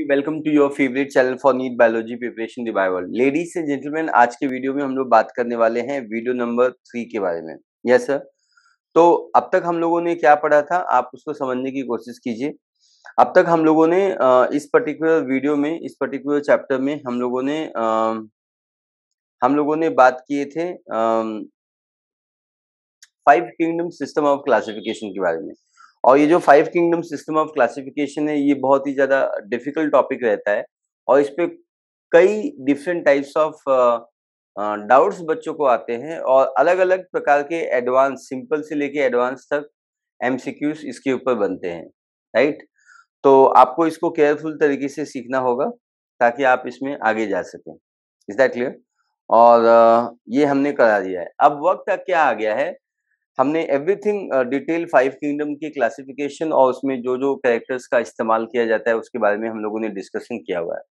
Welcome to your favourite channel for NEET biology preparation the bio world. Ladies and gentleman, आज के video में हम लोग बात करने वाले हैं वीडियो नंबर 3 के बारे में। Yes sir. तो अब तक हम लोगों ने क्या पढ़ा था, आप उसको समझने की कोशिश कीजिए। अब तक हम लोगों ने इस पर्टिकुलर वीडियो में, इस पर्टिकुलर चैप्टर में हम लोगों ने बात किए थे 5 किंगडम सिस्टम ऑफ क्लासिफिकेशन के बारे में। और ये जो 5 किंगडम सिस्टम ऑफ क्लासिफिकेशन है, ये बहुत ही ज्यादा डिफिकल्ट टॉपिक रहता है और इस पे कई डिफरेंट टाइप्स ऑफ डाउट्स बच्चों को आते हैं और अलग अलग प्रकार के एडवांस, सिंपल से लेके एडवांस तक एमसीक्यूज इसके ऊपर बनते हैं, राइट। तो आपको इसको केयरफुल तरीके से सीखना होगा ताकि आप इसमें आगे जा सकें। Is that clear? और ये हमने करा दिया है। अब वक्त क्या आ गया है, हमने एवरीथिंग डिटेल 5 किंगडम की क्लासिफिकेशन और उसमें जो जो कैरेक्टर्स का इस्तेमाल किया जाता है उसके बारे में हम लोगों ने डिस्कशन किया हुआ है।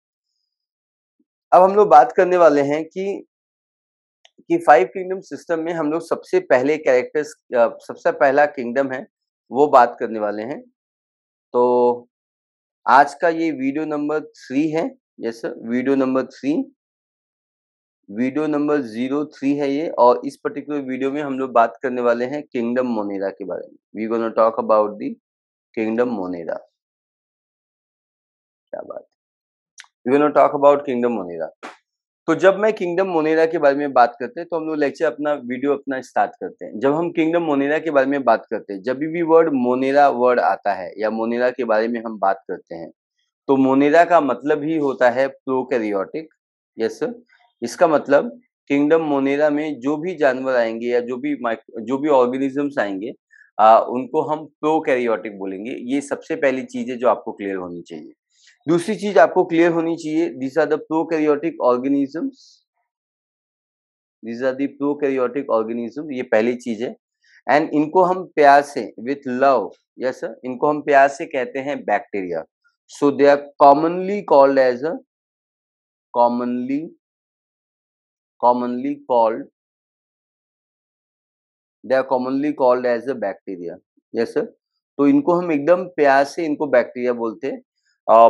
अब हम लोग बात करने वाले हैं कि 5 किंगडम सिस्टम में हम लोग सबसे पहले कैरेक्टर्स, सबसे पहला किंगडम है वो बात करने वाले हैं। तो आज का ये वीडियो नंबर 3 है। Yes sir, video number 3, video number 03 है ये। और इस पर्टिकुलर वीडियो में हम लोग बात करने वाले हैं किंगडम मोनेरा के बारे में। We gonna talk about the kingdom Monera. क्या बात है, we gonna talk about kingdom Monera. तो जब मैं किंगडम मोनेरा के बारे में बात करते हैं तो हम लोग लेक्चर अपना वीडियो अपना स्टार्ट करते हैं। जब हम किंगडम मोनेरा के बारे में बात करते हैं, जब भी वर्ड मोनेरा वर्ड आता है या मोनेरा के बारे में हम बात करते हैं, तो मोनेरा का मतलब ही होता है प्रोकैरियोटिक। यस सर, इसका मतलब किंगडम मोनेरा में जो भी जानवर आएंगे या जो भी ऑर्गेनिजम्स आएंगे, उनको हम प्रोकैरियोटिक बोलेंगे। ये सबसे पहली चीज है जो आपको क्लियर होनी चाहिए। दूसरी चीज आपको क्लियर होनी चाहिए, these are the prokaryotic organisms, these are the prokaryotic organism, ये पहली चीज है। एंड इनको हम प्यार से, विथ लव, यस सर, इनको हम प्यार से कहते हैं bacteria. So they are commonly called as a commonly called, they are commonly called as a bacteria। yes sir, तो इनको हम एकदम प्यार से इनको बैक्टीरिया बोलते हैं।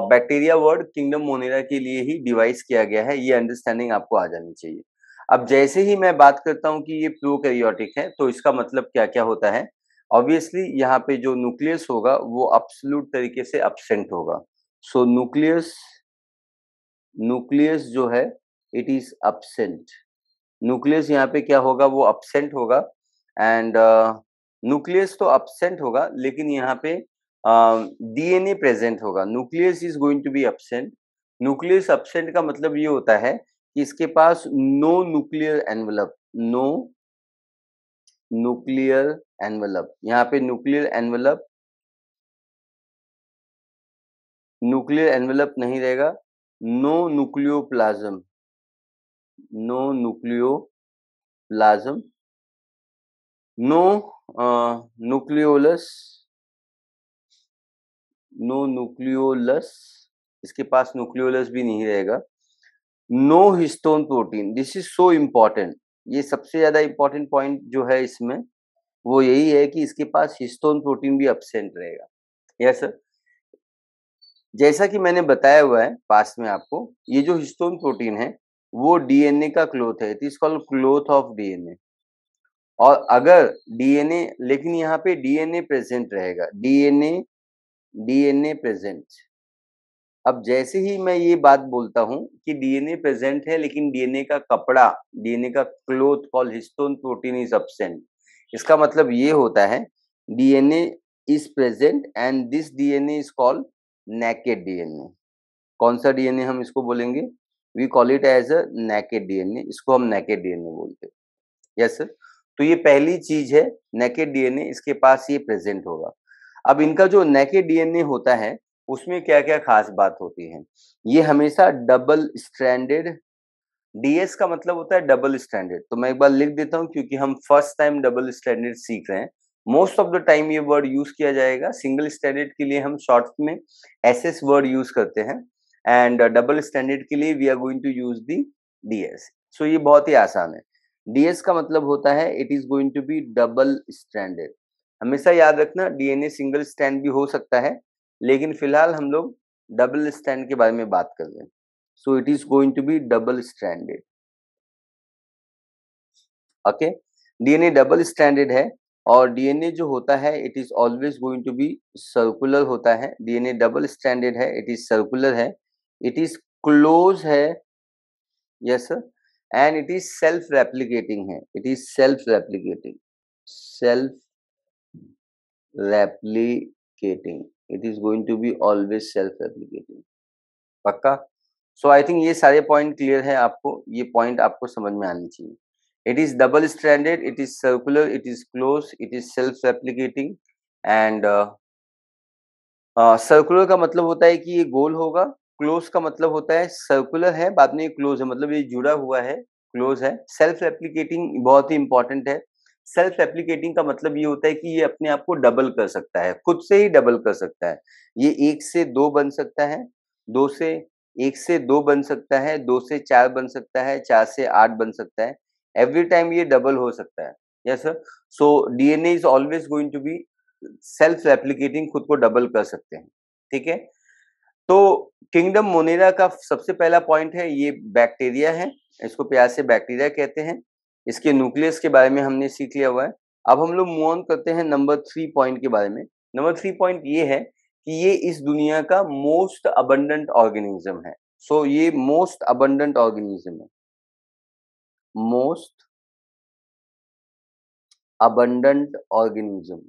बैक्टीरिया वर्ड किंगडम मोनेरा के लिए ही डिवाइस किया गया है, ये अंडरस्टैंडिंग आपको आ जानी चाहिए। अब जैसे ही मैं बात करता हूँ कि ये प्रोकैरियोटिक है, तो इसका मतलब क्या क्या होता है। ऑब्वियसली यहाँ पे जो न्यूक्लियस होगा वो एब्सोल्यूट तरीके से एब्सेंट होगा। सो न्यूक्लियस जो है इट इज एब्सेंट। न्यूक्लियस यहाँ पे क्या होगा, वो एब्सेंट होगा। एंड न्यूक्लियस तो एब्सेंट होगा, लेकिन यहाँ पे डीएनए प्रेजेंट होगा। Nucleus is going to be absent. Nucleus absent का मतलब ये होता है कि इसके पास no nuclear envelope, no nuclear envelope. यहाँ पे न्यूक्लियर एनवेलप नहीं रहेगा। No nucleoplasm, no nucleoplasm, no nucleolus, no nucleolus, इसके पास न्यूक्लियोलस भी नहीं रहेगा। No histone protein, this is so important. ये सबसे ज्यादा इम्पोर्टेंट पॉइंट जो है इसमें वो यही है कि इसके पास हिस्टोन प्रोटीन भी एब्सेंट रहेगा। यस सर, जैसा कि मैंने बताया हुआ है पास्ट में आपको, ये जो हिस्टोन प्रोटीन है वो डीएनए का क्लोथ है। It is called cloth of DNA. और अगर डीएनए, लेकिन यहाँ पे डीएनए प्रेजेंट रहेगा, डीएनए प्रेजेंट। अब जैसे ही मैं ये बात बोलता हूं कि डीएनए प्रेजेंट है लेकिन डीएनए का कपड़ा, डीएनए का cloth called histone protein is absent, इसका मतलब ये होता है DNA is present and this DNA is called naked DNA. कौन सा डीएनए हम इसको बोलेंगे? We call it as a naked DNA, इसको हम नेकेड डीएनए बोलते हैं। यस सर, तो ये पहली चीज है, नेकेड डीएनए, इसके पास ये प्रेजेंट होगा। अब इनका जो नेकेड डीएनए होता है उसमें क्या क्या खास बात होती है, ये हमेशा डबल स्ट्रैंडेड, डीएस का मतलब होता है डबल स्ट्रैंडेड। तो मैं एक बार लिख देता हूं क्योंकि हम फर्स्ट टाइम डबल स्ट्रैंडेड सीख रहे हैं। मोस्ट ऑफ द टाइम ये वर्ड यूज किया जाएगा। सिंगल स्टैंडर्ड के लिए हम शॉर्ट में एसएस वर्ड यूज करते हैं एंड डबल स्टैंडर्ड के लिए we are going to use the DS. So ये बहुत ही आसान है। डीएस का मतलब होता है it is going to be double standard. हमेशा याद रखना, डीएनए सिंगल स्टैंड भी हो सकता है, लेकिन फिलहाल हम लोग डबल स्ट्रैंड के बारे में बात कर रहे हैं, so it is going to be double stranded. Okay, DNA double stranded है और डीएनए जो होता है it is always going to be circular होता है। डीएनए डबल स्ट्रैंडेड है, इट इज सर्कुलर है, इट इज क्लोज है, yes sir, and it is self replicating है, it is self replicating, self replicating, it is going to be always self replicating. पक्का? So आई think ये सारे point clear है आपको, ये point आपको समझ में आनी चाहिए। It is double stranded, it is circular, it is close, it is self replicating and circular का मतलब होता है कि ये गोल होगा, क्लोज का मतलब होता है सर्कुलर है बाद में ये क्लोज है, मतलब ये जुड़ा हुआ है, क्लोज है। सेल्फ रेप्लिकेटिंग बहुत ही इंपॉर्टेंट है। सेल्फ रेप्लिकेटिंग का मतलब ये होता है कि ये अपने आप को डबल कर सकता है, खुद से ही डबल कर सकता है। ये 1 से 2 बन सकता है, 2 से 1 से 2 बन सकता है, 2 से 4 बन सकता है, 4 से 8 बन सकता है। एवरी टाइम ये डबल हो सकता है। Yes sir, so DNA is always going to be self replicating, खुद को डबल कर सकते हैं। ठीक है, तो किंगडम मोनेरा का सबसे पहला पॉइंट है ये बैक्टीरिया है, इसको प्यार से बैक्टीरिया कहते हैं। इसके न्यूक्लियस के बारे में हमने सीख लिया हुआ है। अब हम लोग मूव ऑन करते हैं नंबर 3 पॉइंट के बारे में। नंबर 3 पॉइंट ये है कि ये इस दुनिया का मोस्ट अबंडेंट ऑर्गेनिज्म है। सो ये मोस्ट अबंडेंट ऑर्गेनिज्म है, मोस्ट अबंडेंट ऑर्गेनिज्म।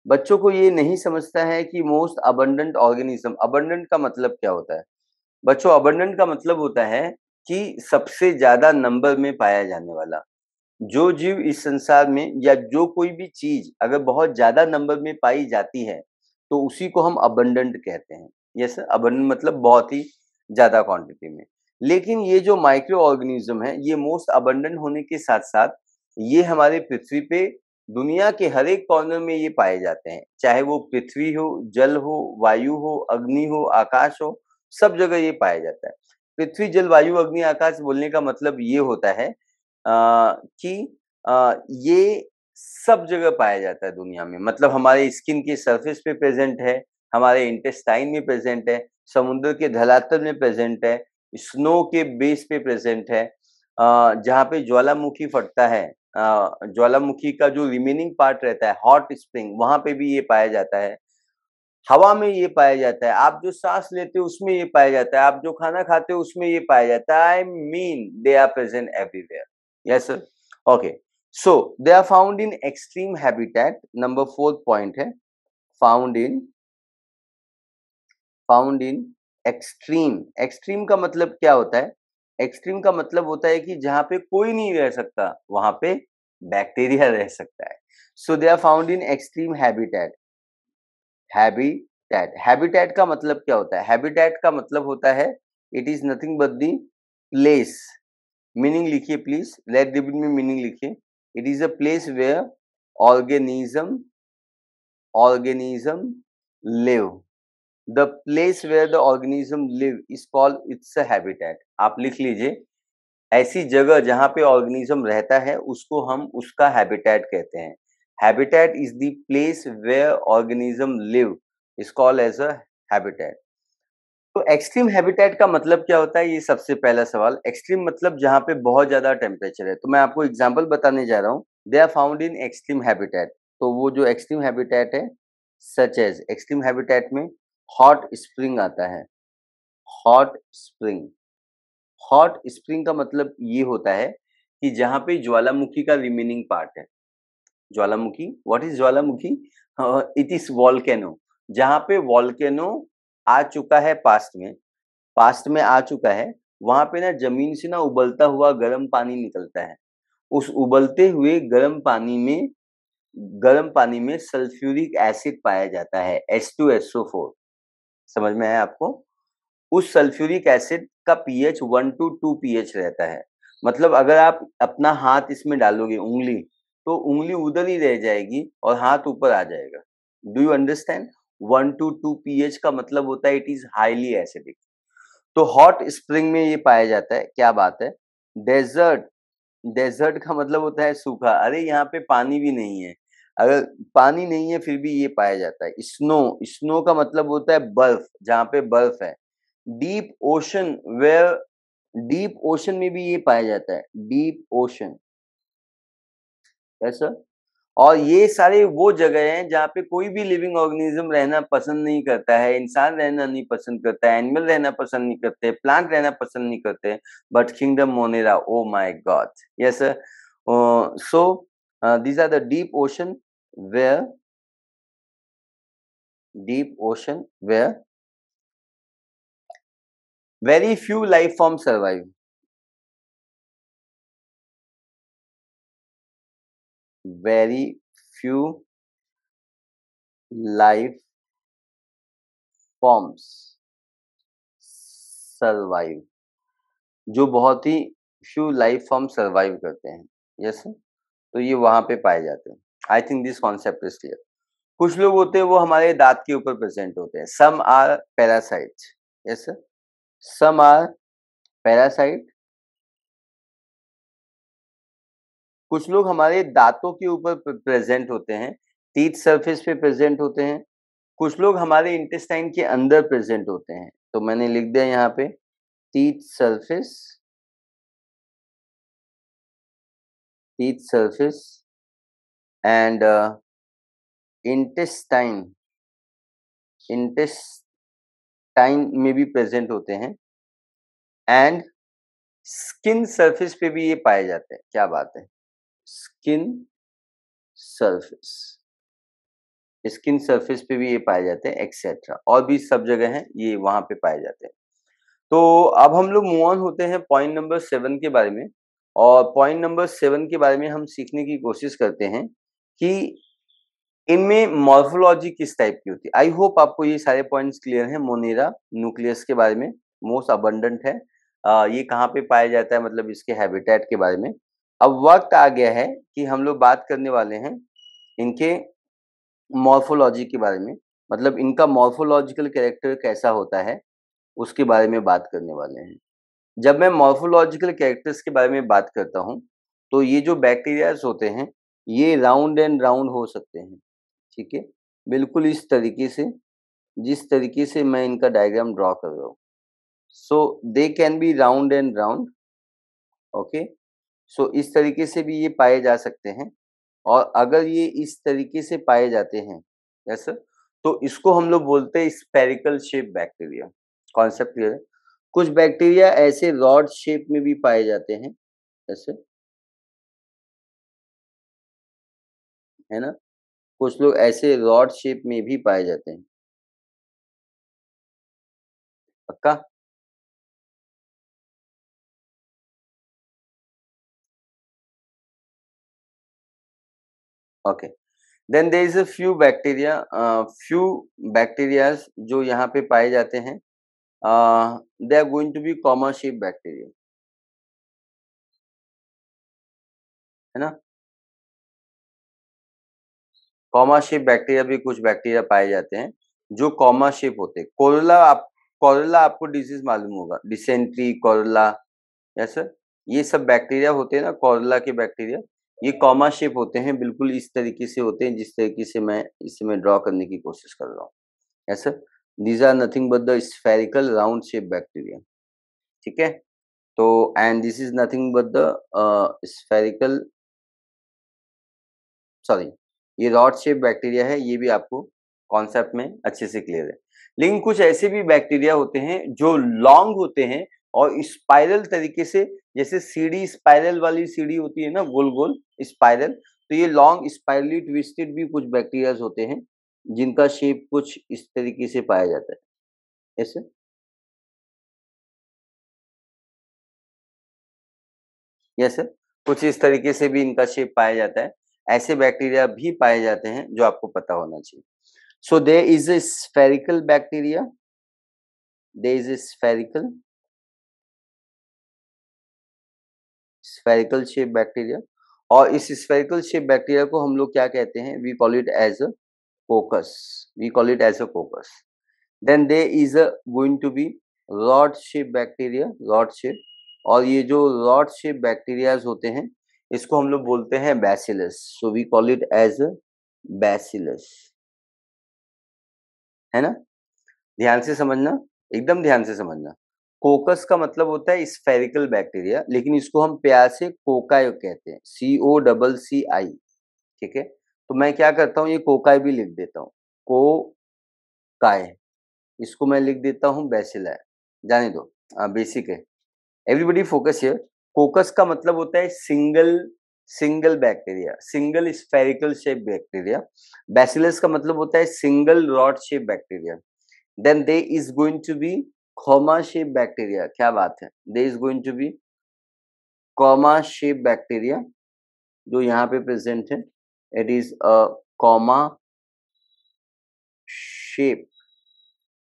बच्चों को ये नहीं समझता है कि मोस्ट अबंडेंट ऑर्गेनिज्म, अबंडेंट का मतलब क्या होता है बच्चों? अबंडेंट का मतलब होता है कि सबसे ज्यादा नंबर में पाया जाने वाला। जो जीव इस संसार में या जो कोई भी चीज अगर बहुत ज्यादा नंबर में पाई जाती है तो उसी को हम अबंडेंट कहते हैं। यस, अबंडेंट मतलब बहुत ही ज्यादा क्वांटिटी में। लेकिन ये जो माइक्रो ऑर्गेनिज्म है ये मोस्ट अबंडेंट होने के साथ साथ ये हमारे पृथ्वी पे दुनिया के हर एक कॉर्नर में ये पाए जाते हैं, चाहे वो पृथ्वी हो, जल हो, वायु हो, अग्नि हो, आकाश हो, सब जगह ये पाया जाता है। पृथ्वी, जल, वायु, अग्नि, आकाश बोलने का मतलब ये होता है कि ये सब जगह पाया जाता है दुनिया में। मतलब हमारे स्किन के सरफेस पे प्रेजेंट है, हमारे इंटेस्टाइन में प्रेजेंट है, समुद्र के धरातल में प्रेजेंट है, स्नो के बेस पे प्रेजेंट है, जहाँ पे ज्वालामुखी फटता है, ज्वालामुखी का जो रिमेनिंग पार्ट रहता है, हॉट स्प्रिंग, वहां पे भी ये पाया जाता है। हवा में ये पाया जाता है, आप जो सांस लेते हो उसमें ये पाया जाता है, आप जो खाना खाते हो उसमें ये पाया जाता है। I mean they are present everywhere. Yes sir, okay, so they are found in extreme habitat. Number 4 point है found in, found in extreme. Extreme का मतलब क्या होता है? एक्सट्रीम का मतलब होता है कि जहां पे कोई नहीं रह सकता वहां पे बैक्टीरिया रह सकता है। So they are found in extreme habitat. Habitat, habitat का मतलब क्या होता है? हैबिटेट का मतलब होता है it is nothing but the place. Meaning लिखिए प्लीज, लेट डिविड में मीनिंग लिखिए। It is a place where organism, organism live. The place where the organism live is called it's a habitat. आप लिख लीजिए, ऐसी जगह जहां पे ऑर्गेनिज्म रहता है उसको हम उसका हैबिटेट कहते हैं। Habitat is the place where organism live is called as a habitat. तो एक्सट्रीम हैबिटेट का मतलब क्या होता है? ये सबसे पहला सवाल। एक्सट्रीम मतलब जहां पे बहुत ज्यादा टेम्परेचर है। तो मैं आपको एग्जांपल बताने जा रहा हूँ। They are found in extreme habitat. तो वो जो एक्सट्रीम हैबिटेट है, सच एज, एक्सट्रीम हैबिटेट में हॉट स्प्रिंग आता है। हॉट स्प्रिंग, हॉट स्प्रिंग का मतलब ये होता है कि जहां पे ज्वालामुखी का रिमेनिंग पार्ट है। ज्वालामुखी, what is Jwalamukhi? It is volcano. जहां पे वॉल्केनो आ चुका है पास्ट में, पास्ट में आ चुका है, वहां पे ना जमीन से ना उबलता हुआ गर्म पानी निकलता है। उस उबलते हुए गर्म पानी में सल्फ्यूरिक एसिड पाया जाता है, H2SO4। समझ में आया आपको? उस सल्फ्यूरिक एसिड का पीएच 1 to 2 पीएच रहता है। मतलब अगर आप अपना हाथ इसमें डालोगे, उंगली, तो उंगली उधर ही रह जाएगी और हाथ ऊपर आ जाएगा। Do you understand? 1 to 2 pH का मतलब होता है इट इज हाईली एसिडिक। तो हॉट स्प्रिंग में ये पाया जाता है। क्या बात है। डेजर्ट, डेजर्ट का मतलब होता है सूखा। अरे यहाँ पे पानी भी नहीं है, अगर पानी नहीं है फिर भी ये पाया जाता है। स्नो, स्नो का मतलब होता है बर्फ, जहाँ पे बर्फ है। Deep ocean, where, deep ocean में भी ये पाया जाता है, डीप ओशन, ऐसा। और ये सारे वो जगह हैं जहाँ पे कोई भी लिविंग ऑर्गेनिज्म रहना पसंद नहीं करता है, इंसान रहना नहीं पसंद करता है, एनिमल रहना पसंद नहीं करते, प्लांट रहना पसंद नहीं करते, but kingdom Monera, oh my God, yes sir. So these are the deep ocean where, deep ocean where very few life forms survive, very few life forms survive, जो बहुत ही few life forms survive करते हैं, yes sir. तो ये वहां पे पाए जाते हैं। I think this concept is clear. कुछ लोग होते हैं वो हमारे दांत के ऊपर प्रेजेंट होते हैं, some are parasite, yes sir, some are parasite. कुछ लोग हमारे दांतों के ऊपर प्रेजेंट होते हैं, टीथ सरफेस पे प्रेजेंट होते हैं। कुछ लोग हमारे इंटेस्टाइन के अंदर प्रेजेंट होते हैं, तो मैंने लिख दिया यहाँ पे teeth surface, teeth surface and intestine, intestine में भी प्रेजेंट होते हैं, एंड स्किन सरफेस पे भी ये पाए जाते हैं। क्या बात है, स्किन सरफेस, स्किन सरफेस पे भी ये पाए जाते हैं, एक्सेट्रा, और भी सब जगह हैं ये वहां पे पाए जाते हैं। तो अब हम लोग मूव ऑन होते हैं पॉइंट नंबर 7 के बारे में, और पॉइंट नंबर 7 के बारे में हम सीखने की कोशिश करते हैं कि इनमें मॉर्फोलॉजी किस टाइप की होती है। आई होप आपको ये सारे पॉइंट्स क्लियर हैं। मोनेरा न्यूक्लियस के बारे में, मोस्ट अबंडेंट है, ये कहाँ पे पाया जाता है, मतलब इसके हैबिटेट के बारे में। अब वक्त आ गया है कि हम लोग बात करने वाले हैं इनके मॉर्फोलॉजी के बारे में, मतलब इनका मॉर्फोलॉजिकल कैरेक्टर कैसा होता है उसके बारे में बात करने वाले हैं। जब मैं मॉर्फोलॉजिकल कैरेक्टर्स के बारे में बात करता हूँ, तो ये जो बैक्टीरियाज होते हैं ये राउंड एंड राउंड हो सकते हैं, ठीक है, बिल्कुल इस तरीके से, जिस तरीके से मैं इनका डायग्राम ड्रॉ कर रहा हूँ। So they can be round and round, okay. So इस तरीके से भी ये पाए जा सकते हैं, और अगर ये इस तरीके से पाए जाते हैं, यस, तो इसको हम लोग बोलते हैं spherical shape bacteria. Concept clear है। कुछ बैक्टीरिया ऐसे रॉड शेप में भी पाए जाते हैं, ऐसे, है ना, कुछ लोग ऐसे रॉड शेप में भी पाए जाते हैं। पक्का? Okay. Then there is a few bacteria, few bacterias जो यहाँ पे पाए जाते हैं, they are going to be common shape bacteria, है ना। कॉमा शेप बैक्टीरिया भी कुछ बैक्टीरिया पाए जाते हैं जो कॉमा शेप होते हैं। कोरोला आपको डिजीज मालूम होगा, डिसेंट्री, कोरोला, यस सर, ये सब बैक्टीरिया होते हैं ना, कोरोला के बैक्टीरिया, ये कॉमा शेप होते हैं, बिल्कुल इस तरीके से होते हैं जिस तरीके से मैं इसे मैं ड्रॉ करने की कोशिश कर रहा हूँ, yes sir. These are nothing but the spherical round shape bacteria, ठीक है। तो and this is nothing but the spherical, sorry, ये रॉड शेप बैक्टीरिया है, ये भी आपको कॉन्सेप्ट में अच्छे से क्लियर है। लेकिन कुछ ऐसे भी बैक्टीरिया होते हैं जो लॉन्ग होते हैं और स्पाइरल तरीके से, जैसे सीढ़ी, स्पाइरल वाली सीढ़ी होती है ना, गोल गोल स्पाइरल, तो ये लॉन्ग स्पाइरली ट्विस्टेड भी कुछ बैक्टीरियाज होते हैं जिनका शेप कुछ इस तरीके से पाया जाता है, ऐसे, यस सर, कुछ इस तरीके से भी इनका शेप पाया जाता है। ऐसे बैक्टीरिया भी पाए जाते हैं जो आपको पता होना चाहिए। So there is a spherical bacteria. There is a spherical shape bacteria. और इस spherical shape bacteria को हम लोग क्या कहते हैं? We call it as a coccus. We call it as a coccus. Then there is a going to be rod shape bacteria. Rod shape. और ये जो rod shape bacteria होते हैं, इसको हम लोग बोलते हैं bacillus. So we call it as a bacillus, है ना? ध्यान से समझना, एकदम ध्यान से समझना। कोकस का मतलब होता है स्फेरिकल बैक्टीरिया, लेकिन इसको हम प्यार से कोकाई कहते हैं, COCCI, ठीक है? तो मैं क्या करता हूँ, ये कोकाई भी लिख देता हूँ, कोकाई, इसको मैं लिख देता हूँ बैसिलाई, जाने दो, बेसिक है। Everybody focus here. कोकस का मतलब होता है single single bacteria, single spherical shape bacteria. Bacillus का मतलब होता है single rod shape bacteria. Then they is going to be comma shape bacteria. क्या बात है, they is going to be comma shape bacteria, जो यहाँ पे प्रेजेंट है, it is a comma shape.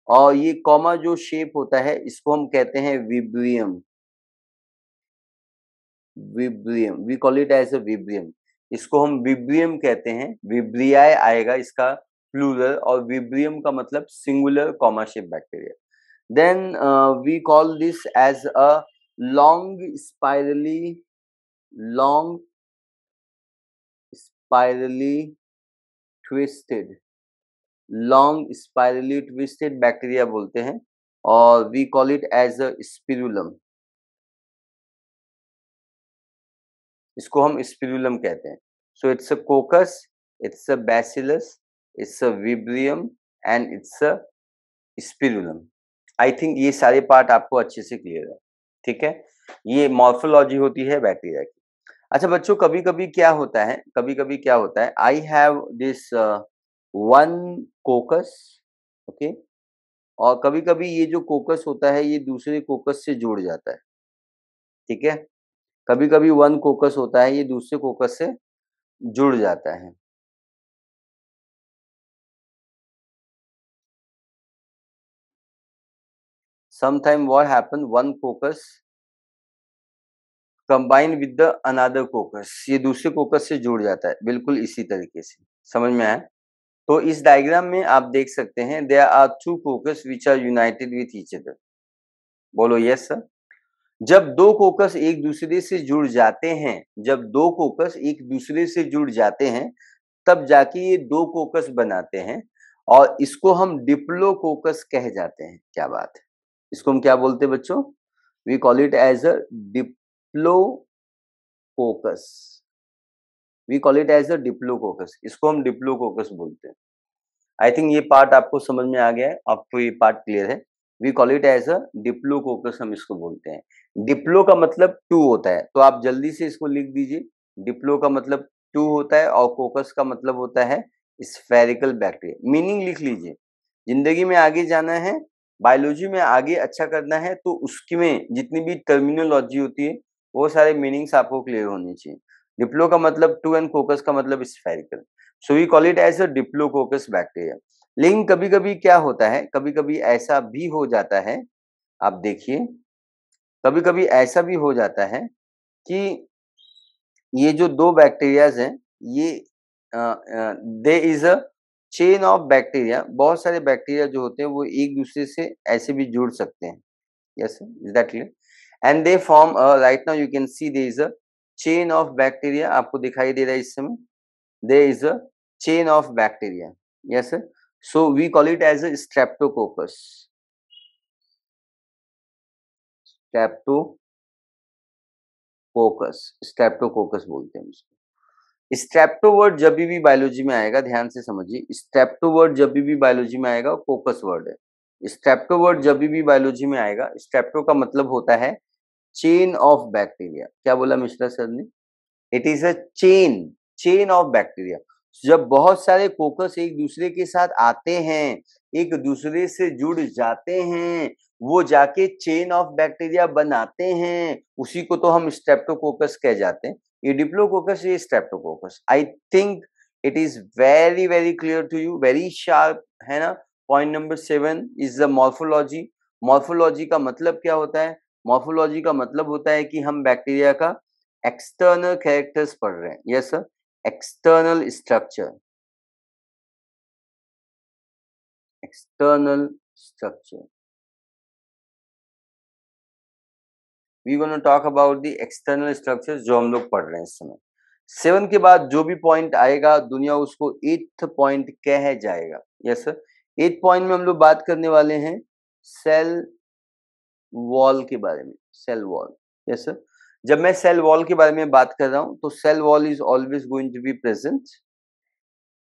और ये कॉमा जो शेप होता है, इसको हम कहते हैं vibrium, vibrium, we call it as a vibrium. इसको हम विब्रियम कहते हैं, विब्रियाए आएगा इसका प्लूरल, और विब्रियम का मतलब singular comma shape bacteria. Then we call this as a long spirally, long spirally twisted, long spirally twisted bacteria बोलते हैं, और we call it as a spirillum, इसको हम स्पिरुलम कहते हैं। So it's a coccus, it's a bacillus, it's a vibrium and it's a spirillum. I think ये सारे part आपको अच्छे से क्लियर है, ठीक है? ये मॉर्फोलॉजी होती है बैक्टीरिया की। अच्छा बच्चों, कभी कभी क्या होता है, कभी कभी क्या होता है, I have this one कोकस, okay, और कभी कभी ये जो कोकस होता है, ये दूसरे कोकस से जुड़ जाता है, ठीक है? कभी कभी वन कोकस होता है, ये दूसरे कोकस से जुड़ जाता है। Sometime what happen, one कोकस combine with the another कोकस, ये दूसरे कोकस से जुड़ जाता है, बिल्कुल इसी तरीके से। समझ में आया? तो इस डायग्राम में आप देख सकते हैं, there are two coccus which are united with each other. बोलो यस सर। जब दो कोकस एक दूसरे से जुड़ जाते हैं, जब दो कोकस एक दूसरे से जुड़ जाते हैं, तब जाके ये दो कोकस बनाते हैं, और इसको हम डिप्लोकोकस कह जाते हैं। क्या बात है, इसको हम क्या बोलते हैं बच्चों? We call it as a diplococcus, we call it as a diplococcus, इसको हम डिप्लोकोकस बोलते हैं। आई थिंक ये पार्ट आपको समझ में आ गया है, आपको ये पार्ट क्लियर है। We call it as a diplococcus, हम इसको बोलते हैं। डिप्लो का मतलब टू होता है, तो आप जल्दी से इसको लिख दीजिए। डिप्लो का मतलब टू होता है, और कोकस का मतलब होता है स्फेरिकल बैक्टीरिया। मीनिंग लिख लीजिए। जिंदगी में आगे जाना है, बायोलॉजी में आगे अच्छा करना है, तो उसकी में जितनी भी टर्मिनोलॉजी होती है, वो सारे मीनिंग्स आपको क्लियर होनी चाहिए। डिप्लो का मतलब टू एंड कोकस का मतलब spherical, so we call it as a diplococcus bacteria. लेकिन कभी कभी क्या होता है, कभी कभी ऐसा भी हो जाता है, आप देखिए, कभी कभी ऐसा भी हो जाता है कि ये जो दो बैक्टीरियाज हैं, ये they is a chain of bacteria, बहुत सारे बैक्टीरिया जो होते हैं वो एक दूसरे से ऐसे भी जुड़ सकते हैं। Yes, is that clear? And they form, right now you can see there is a chain of bacteria, आपको दिखाई दे रहा है इस समय, there is a chain of bacteria, yes sir, so we call it as a streptococcus, streptococcus बोलते हैं उसको। Strepto word जब भी बायोलॉजी में आएगा, ध्यान से समझिए, स्ट्रेप्टो वर्ड जब भी बायोलॉजी में आएगा, कोकस वर्ड है। स्ट्रेप्टो वर्ड जब भी बायोलॉजी में आएगा, स्ट्रेप्टो का मतलब होता है चेन ऑफ बैक्टीरिया। क्या बोला मिश्रा सर ने? It is a chain, chain of bacteria. जब बहुत सारे कोकस एक दूसरे के साथ आते हैं, एक दूसरे से जुड़ जाते हैं, वो जाके चेन ऑफ बैक्टीरिया बनाते हैं, उसी को तो हम स्ट्रेप्टोकोकस कह जाते हैं। ये डिप्लोकोकस, ये streptococcus. I think it is very very clear to you, very sharp, है ना? Point number 7 is the morphology. Morphology का मतलब क्या होता है? मॉर्फोलॉजी का मतलब होता है कि हम बैक्टीरिया का एक्सटर्नल कैरेक्टर्स पढ़ रहे हैं। Yes sir, external structure, external structure, we gonna talk about the external structures जो हम लोग पढ़ रहे हैं इस समय। 7 के बाद जो भी पॉइंट आएगा दुनिया उसको 8th पॉइंट कह जाएगा। Yes sir. 8th पॉइंट में हम लोग बात करने वाले हैं सेल वॉल के बारे में। Cell wall. Yes sir. जब मैं सेल वॉल के बारे में बात कर रहा हूं तो cell wall is always going to be present.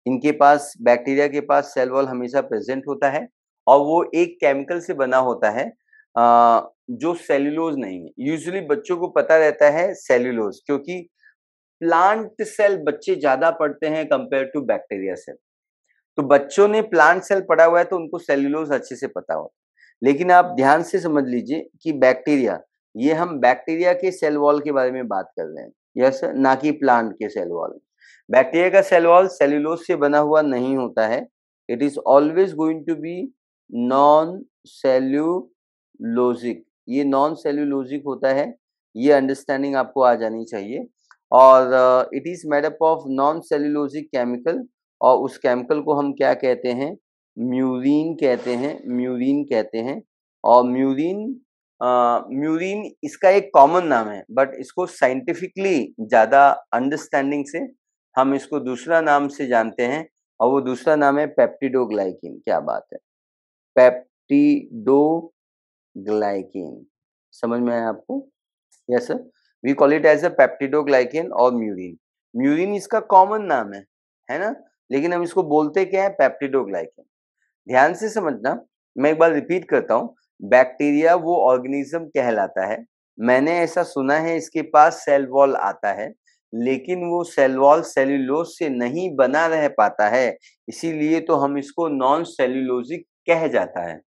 इनके पास, बैक्टीरिया के पास सेल वॉल हमेशा प्रेजेंट होता है और वो एक केमिकल से बना होता है जो सेल्यूलोज नहीं है। यूजुअली बच्चों को पता रहता है सेल्यूलोज, क्योंकि प्लांट सेल बच्चे ज्यादा पढ़ते हैं कंपेयर टू बैक्टीरिया सेल। तो बच्चों ने प्लांट सेल पढ़ा हुआ है तो उनको सेल्यूलोज अच्छे से पता होता है। लेकिन आप ध्यान से समझ लीजिए कि बैक्टीरिया, ये हम बैक्टीरिया के सेल वॉल के बारे में बात कर रहे हैं। यस, ना कि प्लांट के सेल वॉल। बैक्टीरिया का सेल वॉल सेल्यूलोज से बना हुआ नहीं होता है। It is always going to be non cellulosic. ये नॉन सेल्यूलोजिक होता है, ये अंडरस्टैंडिंग आपको आ जानी चाहिए। और it is made up of non cellulosic chemical, और उस केमिकल को हम क्या कहते हैं? म्यूरिन कहते हैं। म्यूरिन कहते हैं। और म्यूरिन इसका एक कॉमन नाम है, बट इसको साइंटिफिकली ज्यादा अंडरस्टैंडिंग से हम इसको दूसरा नाम से जानते हैं, और वो दूसरा नाम है पेप्टिडोग्लाइकिन। क्या बात है, पेप्टिडोग्लाइकिन। समझ में आया आपको? Yes sir. We call it as a peptidoglycan और म्यूरिन। म्यूरिन इसका कॉमन नाम है ना, लेकिन हम इसको बोलते क्या है? पेप्टिडोग्लाइकिन। ध्यान से समझना, मैं एक बार रिपीट करता हूँ। बैक्टीरिया वो ऑर्गेनिज्म कहलाता है। मैंने ऐसा सुना है इसके पास सेल वॉल आता है, लेकिन वो सेल वॉल सेल्यूलोज से नहीं बना रह पाता है, इसीलिए तो हम इसको नॉन सेल्यूलोजिक कह जाता है।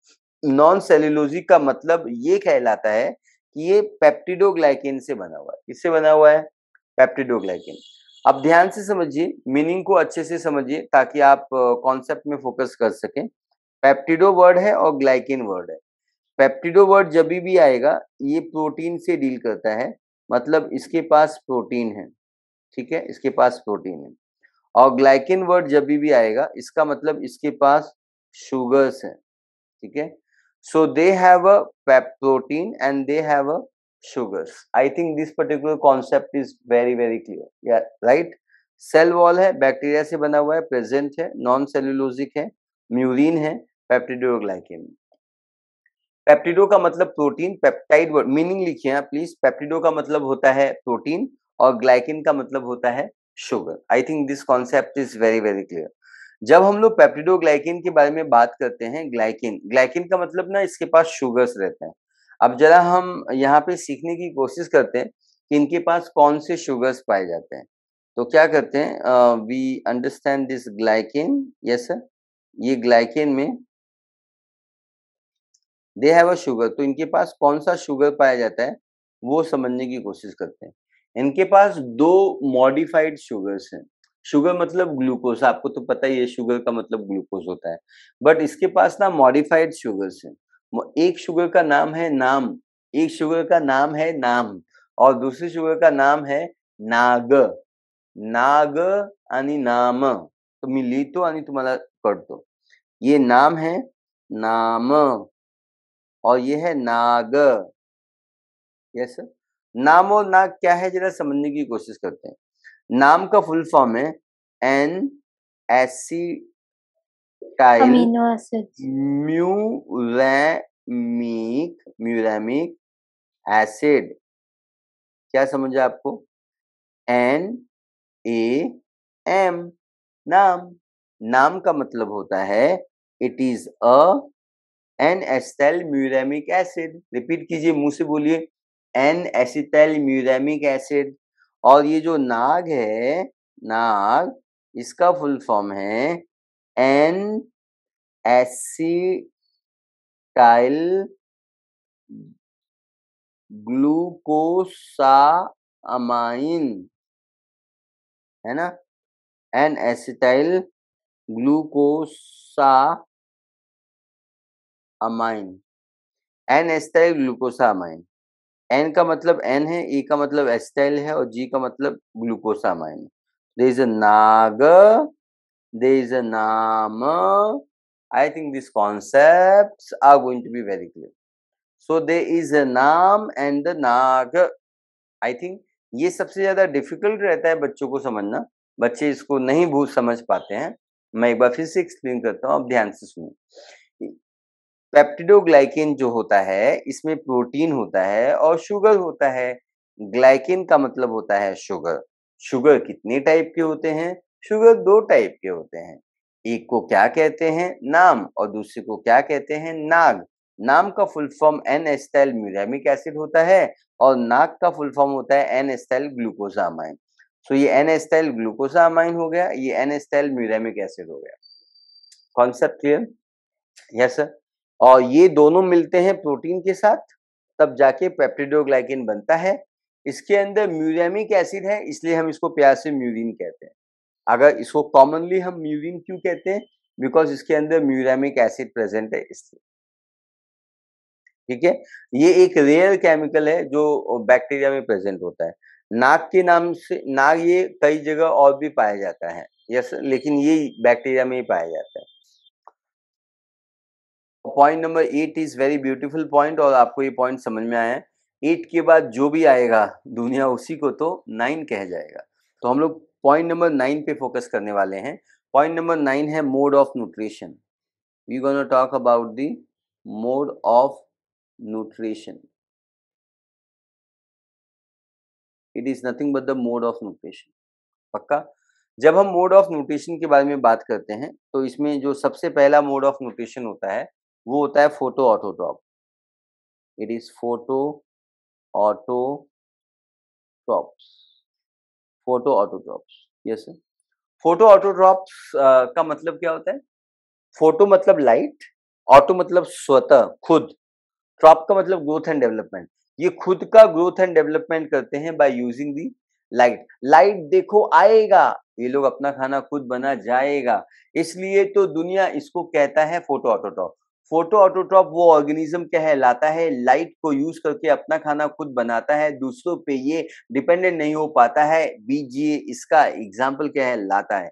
नॉन सेल्यूलोजिक का मतलब ये कहलाता है कि ये पेप्टिडोग्लाइकिन से बना हुआ है। किससे बना हुआ है? पेप्टिडोग्लाइकिन। अब ध्यान से समझिए, मीनिंग को अच्छे से समझिए ताकि आप कॉन्सेप्ट में फोकस कर सकें। पेप्टिडो वर्ड है और ग्लाइकिन वर्ड है। पेप्टिडो वर्ड जब भी आएगा ये प्रोटीन से डील करता है, मतलब इसके पास प्रोटीन है। ठीक है, इसके पास प्रोटीन है। और ग्लाइकिन वर्ड जब भी आएगा इसका मतलब इसके पास शुगर्स है। ठीक है, so they have a protein and they have a sugars. I think this particular concept is very clear. Yeah, right. Cell wall है, बैक्टीरिया से बना हुआ है, प्रेजेंट है, नॉन सेल्यूलोजिक है, म्यूरिन है, पेप्टिडोग्लाइकिन। पेप्टिडो का मतलब प्रोटीन, पेप्टाइड वर्ड मीनिंग लिखिए आप प्लीज। पेप्टिडो का मतलब होता है प्रोटीन और ग्लाइकिन का मतलब होता है sugar. I think this concept is very clear. जब हम लोग पेप्टिडोग्लाइकिन के बारे में बात करते हैं, ग्लाइकिन, ग्लाइकिन का मतलब ना इसके पास शुगर्स रहते हैं। अब जरा हम यहाँ पे सीखने की कोशिश करते हैं कि इनके पास कौन से शुगर्स पाए जाते हैं। तो क्या करते हैं, we understand this glycine. Yes sir. ये ग्लाइकिन में दे हैव अ शुगर, तो इनके पास कौन सा शुगर पाया जाता है वो समझने की कोशिश करते हैं। इनके पास दो मॉडिफाइड शुगर्स हैं। शुगर मतलब ग्लूकोज, आपको तो पता ही है शुगर का मतलब ग्लूकोज होता है, बट इसके पास ना मॉडिफाइड शुगर्स हैं। एक शुगर का नाम है नाम, एक शुगर का नाम है नाम, और दूसरी शुगर का नाम है नाग। नाग आणि नाम, तो मी लिहितो आणि तुम्हाला कळतो। ये नाम है नाम और ये है नाग। Yes sir. नाम और नाग क्या है जरा समझने की कोशिश करते हैं। नाम का फुल फॉर्म है N acetyl amino acids. Muramic acid. क्या समझा आपको? एन ए एम, नाम। नाम का मतलब होता है it is a N acetyl muramic acid. Repeat कीजिए, मुंह से बोलिए, एन एसिटाइल म्यूरेमिक एसिड। और ये जो नाग है, नाग, इसका फुल फॉर्म है एन एसिटाइल ग्लूकोसामाइन, है ना, N acetyl glucosamine, N acetyl glucosamine. N का मतलब एन है, ई का मतलब एसिटाइल है, और जी का मतलब glucosamine. There is a NAG, there is a NAM. I think this concepts are going to be very clear. So there is a naam and the nag. I think ये सबसे ज्यादा डिफिकल्ट रहता है बच्चों को समझना, बच्चे इसको नहीं बहुत समझ पाते हैं। मैं एक बार फिर से एक्सप्लेन करता हूँ, आप ध्यान से सुनिए। पेप्टिडोग्लाइकेन जो होता है इसमें प्रोटीन होता है और शुगर होता है। ग्लाइकेन का मतलब होता है शुगर। शुगर कितने टाइप के होते हैं? शुगर दो टाइप के होते हैं। एक को क्या कहते हैं? नाम, और दूसरे को क्या कहते हैं? नाग। नाम का full form N acetyl muramic acid होता है और नाग का फुल फॉर्म होता है एन एसिटाइल ग्लूकोसामाइन। सो ये एन एसिटाइल ग्लूकोसामाइन हो गया, ये एन एसिटाइल म्यूरामिक एसिड हो गया। Concept clear? Yes sir. और ये दोनों मिलते हैं प्रोटीन के साथ, तब जाके पेप्टिडोग्लाइकेन बनता है। इसके अंदर म्यूरामिक एसिड है, इसलिए हम इसको प्यार से म्यूरिन कहते हैं। अगर इसको कॉमनली हम म्यूरिन क्यों कहते हैं? बिकॉज इसके अंदर म्यूरामिक एसिड प्रेजेंट है इसलिए। ठीक है, ये एक रेयर केमिकल है जो बैक्टीरिया में प्रेजेंट होता है। नाग के नाम से, नाग ये कई जगह और भी पाया जाता है, यस, लेकिन ये बैक्टीरिया में ही पाया जाता है। Point number 8 is very beautiful point, और आपको ये पॉइंट समझ में आया है। 8 के बाद जो भी आएगा दुनिया उसी को तो 9 कह जाएगा। तो हम लोग पॉइंट नंबर 9 पे फोकस करने वाले हैं। पॉइंट नंबर 9 है mode of nutrition. We gonna talk about the mode of nutrition. It is nothing but the mode of nutrition. पक्का? जब हम मोड ऑफ न्यूट्रिशन के बारे में बात करते हैं तो इसमें जो सबसे पहला मोड ऑफ न्यूट्रिशन होता है वो होता है photo autotroph. It is photo autotrophs. Photo autotrophs, yes sir. Photo autotrophs का मतलब क्या होता है? फोटो मतलब लाइट, ऑटो मतलब स्वतः, खुद, ट्रॉप का मतलब ग्रोथ एंड डेवलपमेंट। ये खुद का ग्रोथ एंड डेवलपमेंट करते हैं by using the light. Light देखो आएगा, ये लोग अपना खाना खुद बना जाएगा, इसलिए तो दुनिया इसको कहता है फोटो ऑटोट्रॉप। फोटो ऑटोट्रॉप वो ऑर्गेनिज्म कहलाता है लाइट को यूज करके अपना खाना खुद बनाता है, दूसरों पे ये डिपेंडेंट नहीं हो पाता है। बीजीए इसका एग्जाम्पल कहलाता है।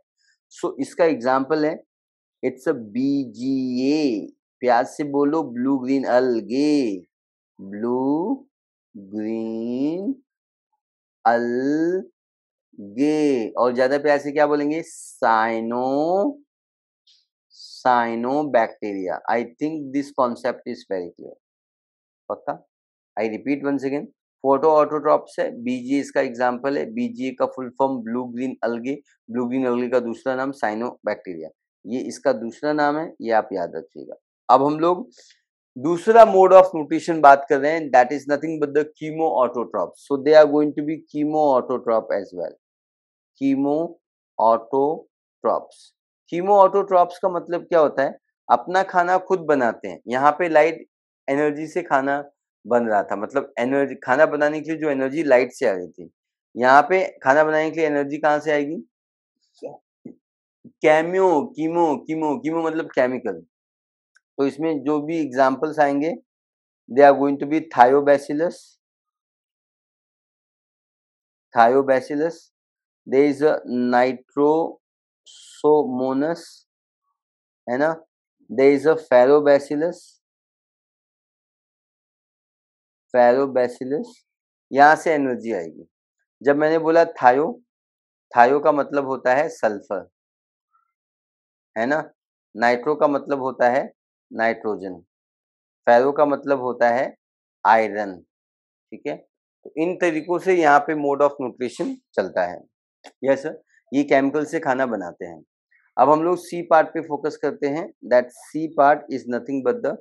सो इसका एग्जाम्पल है, इट्स अ बीजीए। प्यार से बोलो, blue green algae. Blue green algae. और ज्यादा प्यार से क्या बोलेंगे? Cyanobacteria. I think this concept is very clear. पक्का? I repeat once again, photo autotrophs है, बीजीए इसका एग्जांपल है। बीजीए का full form blue green algae. Blue green algae का दूसरा नाम साइनोबैक्टीरिया, ये इसका दूसरा नाम है, ये आप याद रखिएगा। अब हम लोग दूसरा मोड ऑफ न्यूट्रिशन बात कर रहे हैं, that is nothing but the chemo autotroph. So they are going to be chemo autotroph as well. Chemo autotrophs. Chemo autotrophs का मतलब क्या होता है? अपना खाना खुद बनाते हैं। यहाँ पे लाइट एनर्जी से खाना बन रहा था, मतलब एनर्जी, खाना बनाने के लिए जो एनर्जी लाइट से आ रही थी, यहाँ पे खाना बनाने के लिए एनर्जी कहाँ से आएगी? कैमियो, कीमो, कीमो, कीमो मतलब केमिकल। तो इसमें जो भी एग्जांपल्स आएंगे, they are going to be thiobacillus, thiobacillus, there is a nitrosomonas, है ना, देयर इज अ फेरोबैसिलस, फेरोबैसिलस, यहाँ से एनर्जी आएगी। जब मैंने बोला थायो, थायो का मतलब होता है सल्फर, है ना, नाइट्रो का मतलब होता है नाइट्रोजन, फेरो का मतलब होता है आयरन। ठीक है, तो इन तरीकों से यहाँ पे मोड ऑफ न्यूट्रिशन चलता है। यस सर, ये केमिकल से खाना बनाते हैं। अब हम लोग सी पार्ट पे फोकस करते हैं, that C part is nothing but the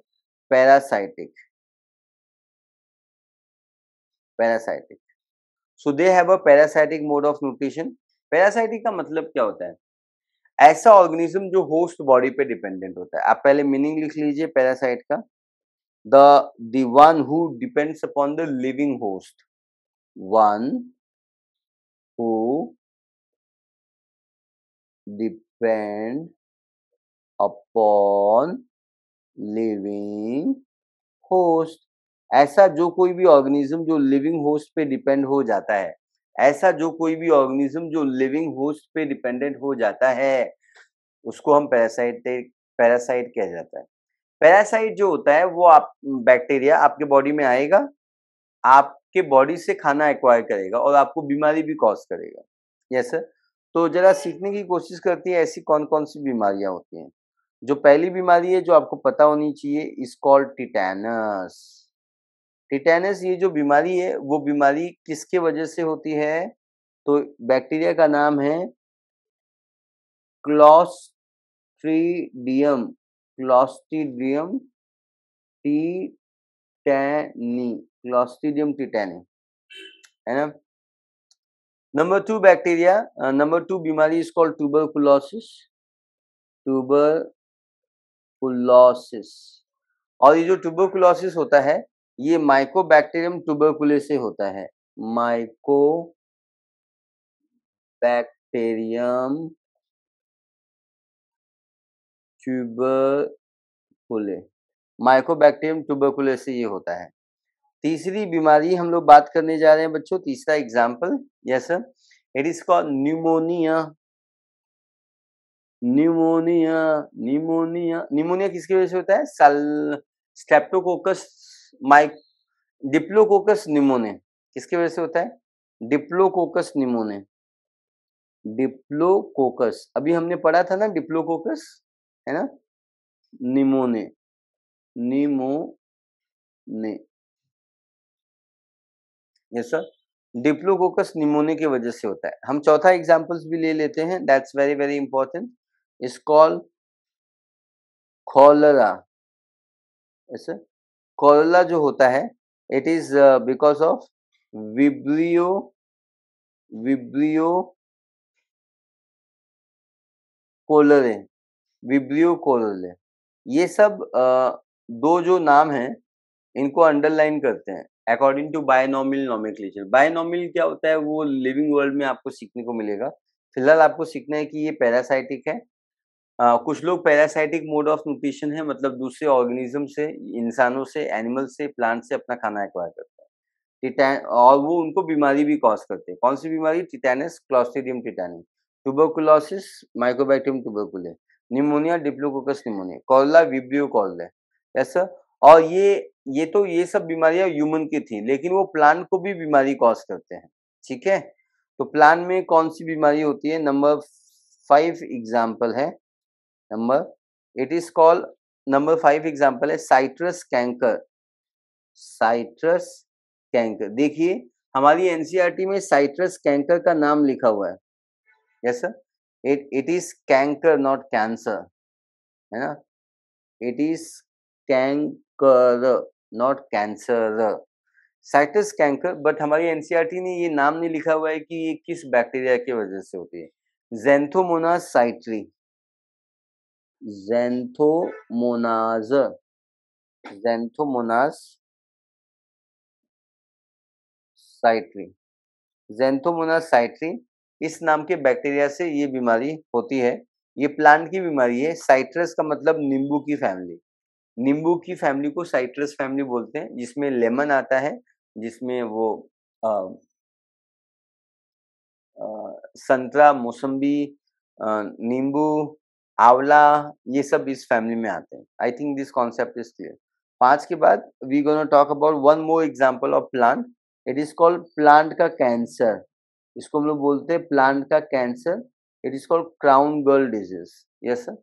parasitic. Parasitic, so they have a parasitic mode of nutrition. Parasitic का मतलब क्या होता है? ऐसा ऑर्गेनिज्म जो होस्ट बॉडी पे डिपेंडेंट होता है। आप पहले मीनिंग लिख लीजिए पैरासाइट का। the one who depends upon the living host, one who depend upon living host। ऐसा जो कोई भी ऑर्गेनिज्म जो लिविंग होस्ट पे डिपेंड हो जाता है, ऐसा जो कोई भी ऑर्गेनिज्म जो लिविंग होस्ट पे डिपेंडेंट हो जाता है, उसको हम पैरासाइट कह जाता है। पैरासाइट जो होता है वो आप बैक्टीरिया आपके बॉडी में आएगा, आपके आपके बॉडी से खाना एक्वायर करेगा और आपको बीमारी भी कॉज करेगा। Yes sir. तो जरा सीखने की कोशिश करती है ऐसी कौन कौन सी बीमारियां होती हैं। जो पहली बीमारी है जो आपको पता होनी चाहिए इज कॉल्ड टिटेनस। टिटेनस ये जो बीमारी है वो बीमारी किसके वजह से होती है, तो बैक्टीरिया का नाम है क्लॉस्ट्रीडियम, क्लॉस्ट्रीडियम टिटैनी, क्लॉस्ट्रीडियम टिटैनी, है ना। नंबर 2 बैक्टीरिया, नंबर 2 बीमारी इज कॉल्ड ट्यूबरकुलोसिस, ट्यूबरकुलोसिस। और ये जो ट्यूबरकुलोसिस होता है ये माइकोबैक्टीरियम ट्यूबरकुले से होता है, माइकोबैक्टीरियम ट्यूबरकुले, माइकोबैक्टीरियम ट्यूबरकुले से ये होता है। तीसरी बीमारी हम लोग बात करने जा रहे हैं बच्चों, तीसरा example, yes sir, it is called pneumonia. Pneumonia, pneumonia, pneumonia किसकी वजह से होता है, स्ट्रेप्टोकोकस माइक डिप्लोकोकस निमोने किसकी वजह से होता है, डिप्लोकोकस निमोने, डिप्लोकोकस अभी हमने पढ़ा था ना, डिप्लोकोकस है ना, निमोने, निमोने, यस सर, डिप्लोकोकस निमोने की वजह से होता है। हम चौथा एग्जांपल्स भी ले लेते हैं, that's very very important, is called cholera. Yes sir, cholera जो होता है it is because of vibrio cholerae, vibrio cholerae. ये सब दो जो नाम हैं इनको अंडरलाइन करते हैं according to binomial nomenclature. Binomial क्या होता है वो लिविंग वर्ल्ड में आपको सीखने को मिलेगा। फिलहाल आपको सीखना है कि ये पैरासाइटिक है। कुछ लोग पैरासाइटिक मोड ऑफ न्यूट्रिशन है, मतलब दूसरे ऑर्गेनिज्म से, इंसानों से, एनिमल से, प्लांट से अपना खाना एक्वायर करते हैं। टिटैन, और वो उनको बीमारी भी कॉज करते हैं। कौन सी बीमारी, tetanus, clostridium tetani, tuberculosis, mycobacterium tuberculae, pneumonia, diplococcus pneumonia, cholera, vibrio cholerae. ऐसा, और ये तो ये सब बीमारियां ह्यूमन की थी, लेकिन वो प्लांट को भी बीमारी कॉज करते हैं। ठीक है, तो प्लांट में कौन सी बीमारी होती है, नंबर 5 एग्जाम्पल है, it is called, number 5 example है साइट्रस कैंकर। साइट्रस कैंकर, देखिए हमारी एनसीईआरटी में साइट्रस कैंकर का नाम लिखा हुआ है। Yes sir, it is canker not cancer, है ना, it is canker not cancer, citrus canker. But हमारी एनसीईआरटी ने ये नाम नहीं लिखा हुआ है कि ये किस बैक्टीरिया की वजह से होती है। ज़ैंथोमोनास साइट्री, ज़ैंथोमोनास, ज़ैंथोमोनास साइट्री, ज़ैंथोमोनास साइट्री, इस नाम के बैक्टीरिया से ये बीमारी होती है। ये प्लांट की बीमारी है। साइट्रस का मतलब नींबू की फैमिली, नींबू की फैमिली को साइट्रस फैमिली बोलते हैं, जिसमें लेमन आता है, जिसमें वो संतरा, मौसम्बी, नींबू, आंवला, ये सब इस फैमिली में आते हैं। I think this concept is clear. 5 के बाद we gonna talk about one more example of plant, it is called plant का कैंसर। इसको हम लोग बोलते हैं प्लांट का cancer, it is called crown gall disease. Yes sir,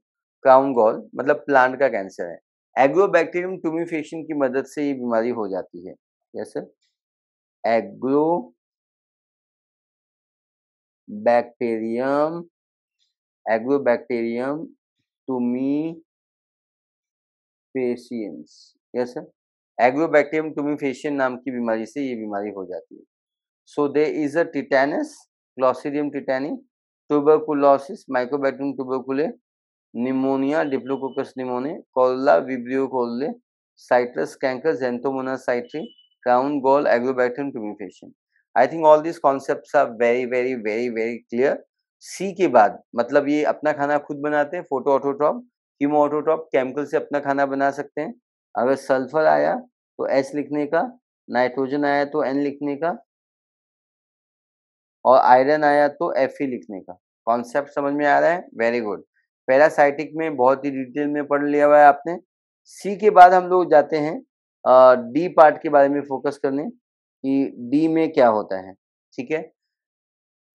crown gall मतलब प्लांट का कैंसर है। एग्रोबैक्टीरियम ट्यूमिफिकेशन की मदद से ये बीमारी हो जाती है। Yes sir, agrobacterium tumefaciens. Yes sir, agrobacterium tumefaciens नाम की बीमारी से ये बीमारी हो जाती है। So there is a tetanus, clostridium tetani, tuberculosis, mycobacterium tuberculae, pneumonia, diplococcus pneumoniae, cholera, vibrio cholerae, citrus canker, xanthomonas citri, crown gall, agrobacterium tumefaciens. I think all this concepts are very very very very clear. C के बाद मतलब ये अपना खाना खुद बनाते हैं, photo autotroph, chemo autotroph, chemical से अपना खाना बना सकते हैं। अगर सल्फर आया तो एस लिखने का, नाइट्रोजन आया तो एन लिखने का, और आयरन आया तो एफ ही लिखने का। कॉन्सेप्ट समझ में आ रहा है, वेरी गुड। पैरासाइटिक में बहुत ही डिटेल में पढ़ लिया हुआ है आपने। सी के बाद हम लोग जाते हैं डी पार्ट के बारे में फोकस करने। कि डी में क्या होता है, ठीक है।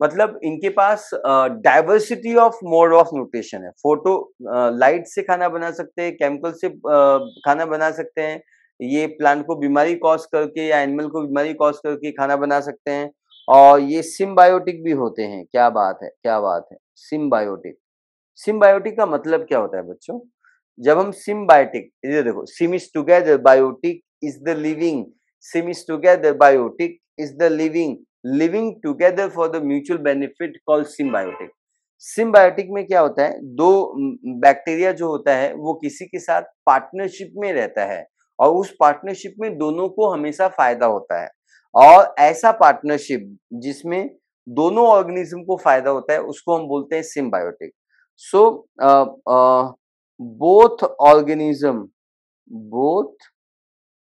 मतलब इनके पास diversity of mode of nutrition है। फोटो लाइट से खाना बना सकते हैं, केमिकल से खाना बना सकते हैं, ये प्लांट को बीमारी कॉज करके या एनिमल को बीमारी कॉज करके खाना बना सकते हैं, और ये सिम्बायोटिक भी होते हैं। क्या बात है, क्या बात है। सिम्बायोटिक, सिम्बायोटिक का मतलब क्या होता है बच्चों? जब हम सिम्बायोटिक, ये देखो, sym is together, biotic is the living, sym is together, biotic is the living, living together for the mutual benefit called symbiotic. Symbiotic में क्या होता है, दो बैक्टीरिया जो होता है वो किसी के साथ पार्टनरशिप में रहता है, और उस पार्टनरशिप में दोनों को हमेशा फायदा होता है। और ऐसा पार्टनरशिप जिसमें दोनों ऑर्गेनिज्म को फायदा होता है उसको हम बोलते हैं symbiotic. So both organism both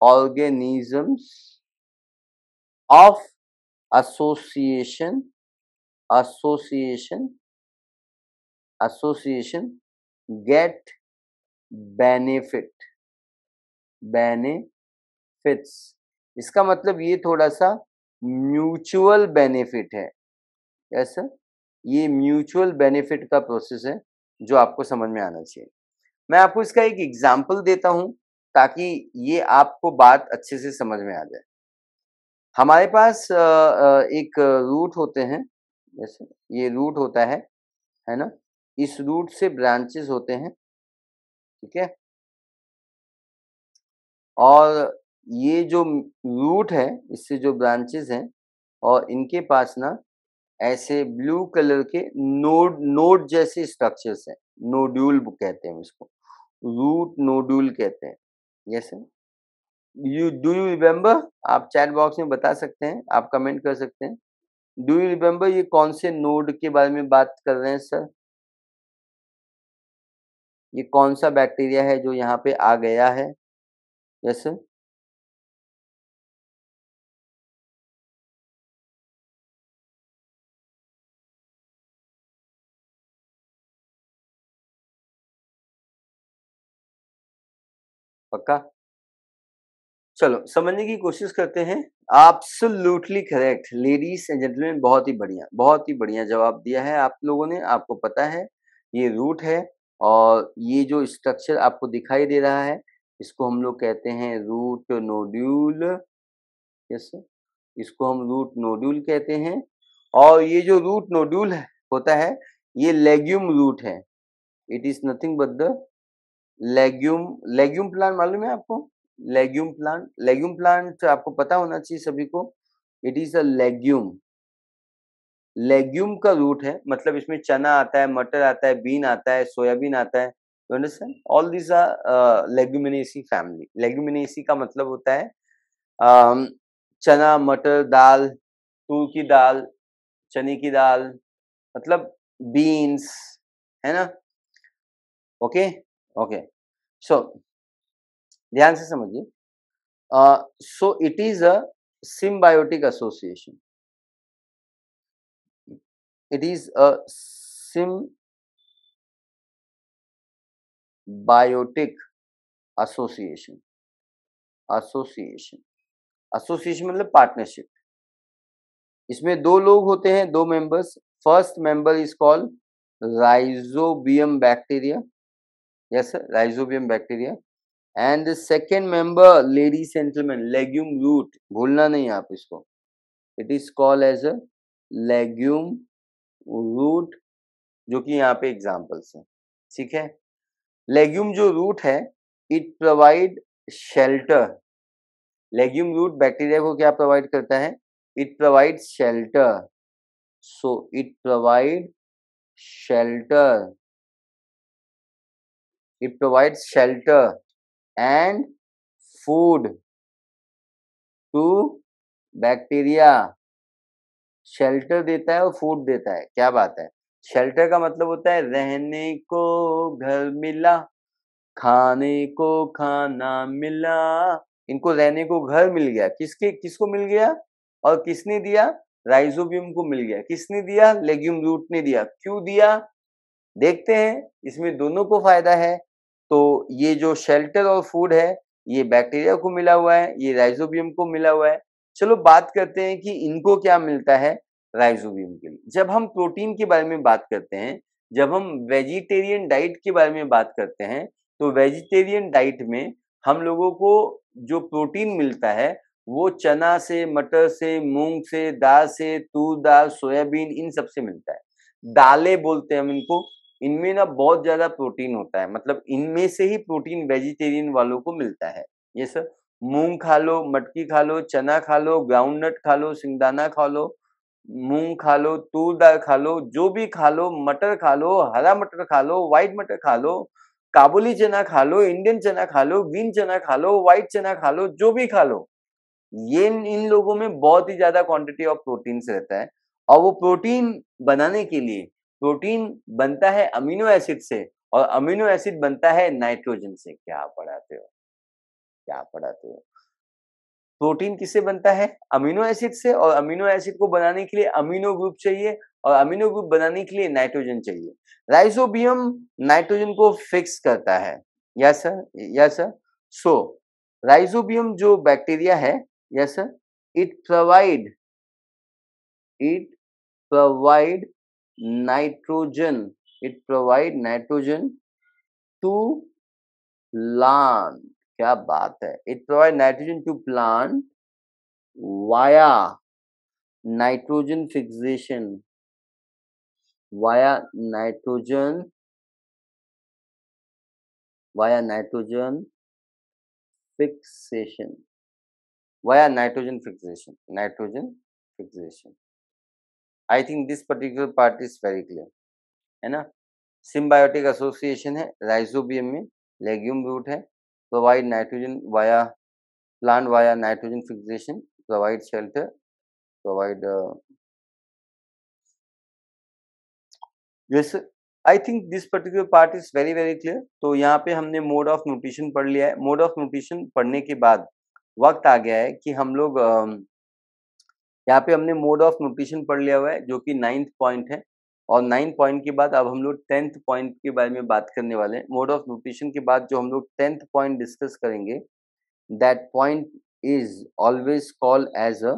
organisms of association association association get benefit benefits। इसका मतलब ये थोड़ा सा म्यूचुअल बेनिफिट है। ऐसा ये म्यूचुअल बेनिफिट का प्रोसेस है जो आपको समझ में आना चाहिए। मैं आपको इसका एक एग्जाम्पल देता हूं ताकि ये आपको बात अच्छे से समझ में आ जाए। हमारे पास एक रूट होते हैं, जैसे ये रूट होता है ना, इस रूट से ब्रांचेस होते हैं, ठीक है। और ये जो रूट है इससे जो ब्रांचेस हैं, और इनके पास ना ऐसे ब्लू कलर के नोड जैसे स्ट्रक्चर्स हैं, नोड्यूल कहते हैं इसको, रूट नोड्यूल कहते हैं। जैसे डू यू रिमेम्बर, आप चैट बॉक्स में बता सकते हैं, आप कमेंट कर सकते हैं। डू यू रिमेम्बर ये कौन से नोड के बारे में बात कर रहे हैं सर? ये कौन सा बैक्टीरिया है जो यहाँ पे आ गया है? Yes sir. पक्का? चलो समझने की कोशिश करते हैं। Absolutely correct ladies and gentleman, बहुत ही बढ़िया जवाब दिया है आप लोगों ने। आपको पता है ये रूट है, और ये जो स्ट्रक्चर आपको दिखाई दे रहा है इसको हम लोग कहते हैं रूट नोड्यूल। यस, इसको हम रूट नोड्यूल कहते हैं। और ये जो रूट नोड्यूल होता है ये लेग्यूम रूट है। It is nothing but the legume. Legume plant मालूम है आपको? लेग्यूम प्लांट आपको पता होना चाहिए सभी को। It is a legume. Legume का रूट है, मतलब इसमें चना आता है, मटर आता है, बीन आता है, सोयाबीन आता है। You understand? All this are leguminosae family. Leguminosae का मतलब होता है चना, मटर, दाल, तूर की दाल, चने की दाल, मतलब बीन्स, है ना। ओके ओके, सो ध्यान से समझिए। So it is a symbiotic association. It is a symbiotic association. Association मतलब पार्टनरशिप। इसमें दो लोग होते हैं, दो members. First member is called rhizobium bacteria. Yes sir, rhizobium bacteria. And the second member, ladies and gentleman, legume root, भूलना नहीं आप इसको। It is called as a legume root, जो कि यहाँ पे एग्जाम्पल्स है, ठीक है। लेग्यूम जो रूट है, it provide shelter. Legume root bacteria को क्या प्रोवाइड करता है? It provide shelter. So it provide shelter, it provide shelter and food to bacteria. Shelter देता है और फूड देता है। क्या बात है। शेल्टर का मतलब होता है रहने को घर मिला, खाने को खाना मिला। इनको रहने को घर मिल गया। किसको मिल गया? और किसने दिया? राइजोबियम को मिल गया। किसने दिया? लेग्यूम रूट ने दिया। क्यों दिया? देखते हैं। इसमें दोनों को फायदा है। तो ये जो शेल्टर और फूड है ये बैक्टीरिया को मिला हुआ है, ये राइजोबियम को मिला हुआ है। चलो बात करते हैं कि इनको क्या मिलता है राइजोबियम के लिए। जब हम प्रोटीन के बारे में बात करते हैं, जब हम वेजिटेरियन डाइट के बारे में बात करते हैं, तो वेजिटेरियन डाइट में हम लोगों को जो प्रोटीन मिलता है वो चना से, मटर से, मूंग से, दाल से, तूर दाल, सोयाबीन, इन सब से मिलता है। दालें बोलते हैं हम इनको, इनमें ना बहुत ज्यादा प्रोटीन होता है, मतलब इनमें से ही प्रोटीन वेजिटेरियन वालों को मिलता है। ये सब मूंग खा लो, मटकी खा लो, चना खा लो, ग्राउंडनट खा लो, सिंगदाना खा लो, मूंग खा लो, तूर दाल खा लो, जो भी खा लो, मटर खा लो, हरा मटर खा लो, व्हाइट मटर खा लो, काबुली चना खा लो, इंडियन चना खा लो, ग्रीन चना खा लो, व्हाइट चना खा लो, जो भी खा लो, ये इन लोगों में बहुत ही ज्यादा क्वांटिटी ऑफ प्रोटीन रहता है। और वो प्रोटीन बनाने के लिए, प्रोटीन बनता है अमीनो एसिड से, और अमीनो एसिड बनता है नाइट्रोजन से। क्या पढ़ाते हो, क्या पढ़ाते हो? प्रोटीन किससे बनता है? अमीनो एसिड से, और अमीनो एसिड को बनाने के लिए अमीनो ग्रुप चाहिए, और अमीनो ग्रुप बनाने के लिए नाइट्रोजन चाहिए। राइजोबियम नाइट्रोजन को फिक्स करता है। Yes sir, yes sir. So rhizobium जो बैक्टीरिया है, yes sir, it provide it provide nitrogen, it provide nitrogen to plant। क्या बात है, it provide nitrogen to plant via nitrogen fixation, via nitrogen, via nitrogen fixation, via nitrogen fixation, nitrogen fixation। I think this particular part is very clear, है ना। Symbiotic association है rhizobium में, legume root है, provide nitrogen via plant via nitrogen fixation, provide shelter, provide yes. I think this particular part is very very clear. तो यहाँ पे हमने mode of nutrition पढ़ लिया है। मोड ऑफ न्यूट्रिशन पढ़ने के बाद वक्त आ गया है कि हम लोग यहाँ पे हमने मोड ऑफ न्यूट्रिशन पढ़ लिया हुआ है, जो कि 9th पॉइंट है। और 9th पॉइंट के बाद अब हम लोग 10th पॉइंट के बारे में बात करने वाले हैं। मोड ऑफ न्यूट्रिशन के बाद जो हम लोग 10th पॉइंट डिस्कस करेंगे, that point is always called as a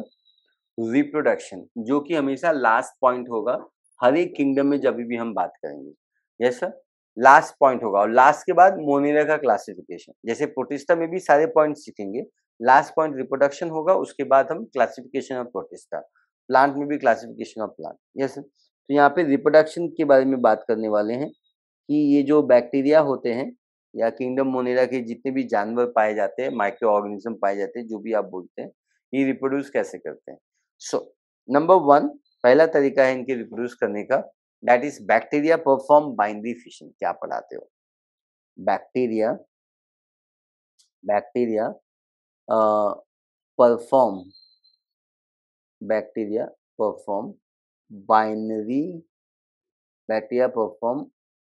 reproduction, जो कि हमेशा लास्ट पॉइंट होगा हर एक किंगडम में जब भी हम बात करेंगे। यस सर, लास्ट पॉइंट होगा। और लास्ट के बाद मोनेरा का क्लासिफिकेशन, जैसे प्रोटिस्टा में भी सारे पॉइंट सीखेंगे, लास्ट पॉइंट रिप्रोडक्शन होगा, उसके बाद हम क्लासिफिकेशन ऑफ प्रोटिस्टा, प्लांट में भी क्लासिफिकेशन ऑफ प्लांट। यस, तो यहाँ पे रिप्रोडक्शन के बारे में बात करने वाले हैं कि ये जो बैक्टीरिया होते हैं या किंगडम मोनेरा के जितने भी जानवर पाए जाते हैं, माइक्रो ऑर्गेनिज्म पाए जाते हैं, जो भी आप बोलते हैं, ये रिप्रोड्यूस कैसे करते हैं। सो नंबर 1, पहला तरीका है इनके रिप्रोड्यूस करने का, that is bacteria perform binary fission. क्या पढ़ाते हो? Bacteria, bacteria perform, bacteria perform binary, bacteria perform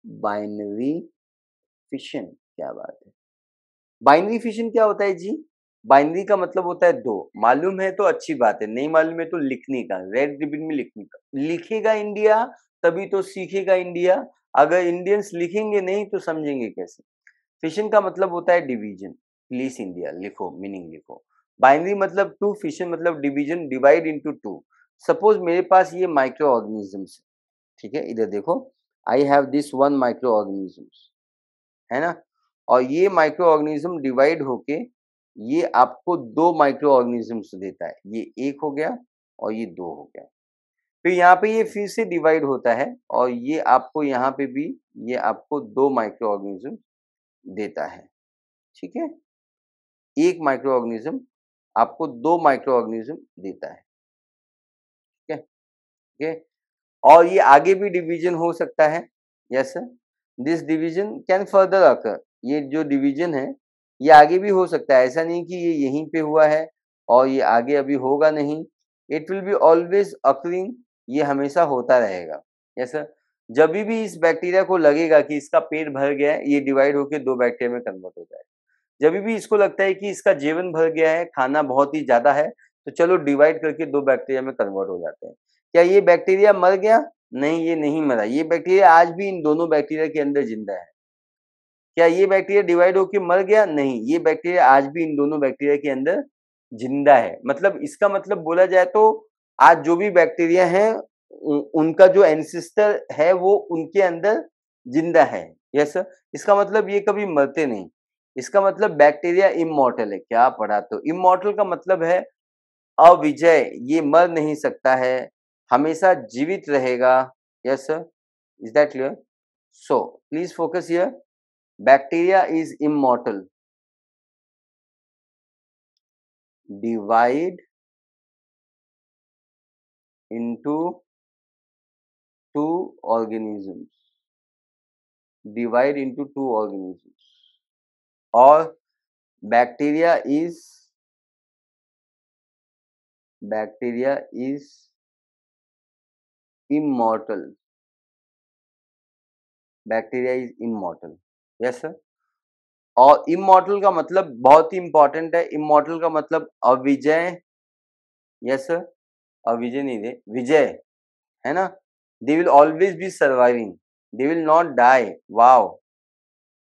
binary fission. क्या बात है। बाइनरी फिशन क्या होता है जी? बाइनरी का मतलब होता है दो। मालूम है तो अच्छी बात है, नहीं मालूम है तो लिखने का, रेड रिबन में लिखने का। लिखेगा इंडिया तभी तो सीखेगा इंडिया, अगर इंडियंस लिखेंगे नहीं तो समझेंगे कैसे। फिशन का मतलब होता है डिवीजन। प्लीज इंडिया लिखो, मीनिंग लिखो। बाइनरी मतलब टू, फिशन मतलब division, divide into two. Suppose मेरे पास ये माइक्रो ऑर्गेनिजम्स, ठीक है, इधर देखो, I have this one micro organisms, है ना, और ये माइक्रो ऑर्गेनिज्म डिवाइड होके ये आपको दो माइक्रो ऑर्गेनिजम्स देता है। ये एक हो गया और ये दो हो गया। फिर यहाँ पे ये फिर से डिवाइड होता है और ये आपको यहाँ पे भी ये आपको दो माइक्रो ऑर्गेनिज्म देता है। ठीक है, एक माइक्रो ऑर्गेनिज्म आपको दो माइक्रो ऑर्गेनिज्म देता है। ठीक है, ठीक है, और ये आगे भी डिवीजन हो सकता है। Yes sir, this division can further occur. ये जो डिवीजन है ये आगे भी हो सकता है, ऐसा नहीं कि ये यहीं पे हुआ है और ये आगे अभी होगा नहीं। It will be always occurring, ये हमेशा होता रहेगा। यस सर, जब भी इस बैक्टीरिया को लगेगा कि इसका पेट भर गया है, ये डिवाइड होकर दो बैक्टीरिया में कन्वर्ट हो जाएगा। जब भी इसको लगता है कि इसका जीवन भर गया है, खाना बहुत ही ज्यादा है, तो चलो डिवाइड करके दो बैक्टीरिया में कन्वर्ट हो जाते हैं। क्या ये बैक्टीरिया मर गया? नहीं, ये नहीं मरा। ये बैक्टीरिया आज भी इन दोनों बैक्टीरिया के अंदर जिंदा है। क्या ये बैक्टीरिया डिवाइड होकर मर गया? नहीं, ये बैक्टीरिया आज भी इन दोनों बैक्टीरिया के अंदर जिंदा है, मतलब इसका मतलब बोला जाए तो आज जो भी बैक्टीरिया हैं उनका जो एंसेस्टर है वो उनके अंदर जिंदा है। यस, इसका मतलब ये कभी मरते नहीं। इसका मतलब बैक्टीरिया इमॉर्टल है। क्या पढ़ा? तो इमॉर्टल का मतलब है अविजय, ये मर नहीं सकता है, हमेशा जीवित रहेगा। Yes sir, is that clear? So please focus here, bacteria is immortal, divide into two organisms, divide into two organisms, or bacteria is immortal, bacteria is immortal. Yes sir, और इमॉर्टल का मतलब बहुत ही इंपॉर्टेंट है, immortal का मतलब अविजय। Yes sir, अविजय नहीं दे, विजय है ना। They will always be surviving, they will not die. Wow,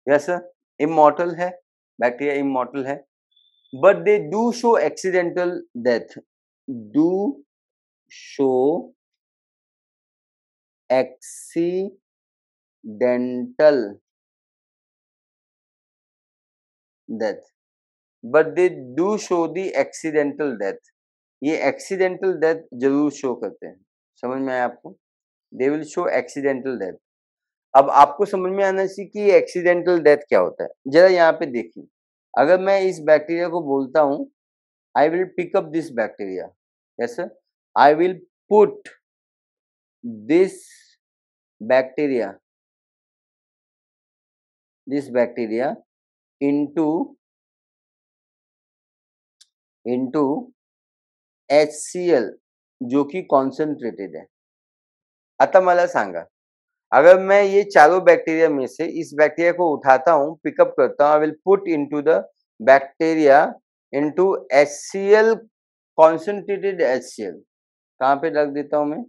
yes sir, immortal है, बैक्टीरिया इमॉर्टल है, but they do show accidental death, do show accidental death, but they do show the accidental death, ये accidental death जरूर show करते हैं। समझ में आया आपको? they will show accidental death। अब आपको समझ में आना चाहिए कि ये accidental death क्या होता है। जरा यहाँ पे देखिए, अगर मैं इस बैक्टीरिया को बोलता हूँ I will pick up this bacteria, yes sir, I will put this bacteria into HCl जो कि कॉन्सेंट्रेटेड है। आता मला सांगा, अगर मैं ये चारों बैक्टीरिया में से इस बैक्टीरिया को उठाता हूँ, पिकअप करता हूँ, I will put into the bacteria into HCl, concentrated HCl। कहाँ पे रख देता हूँ मैं?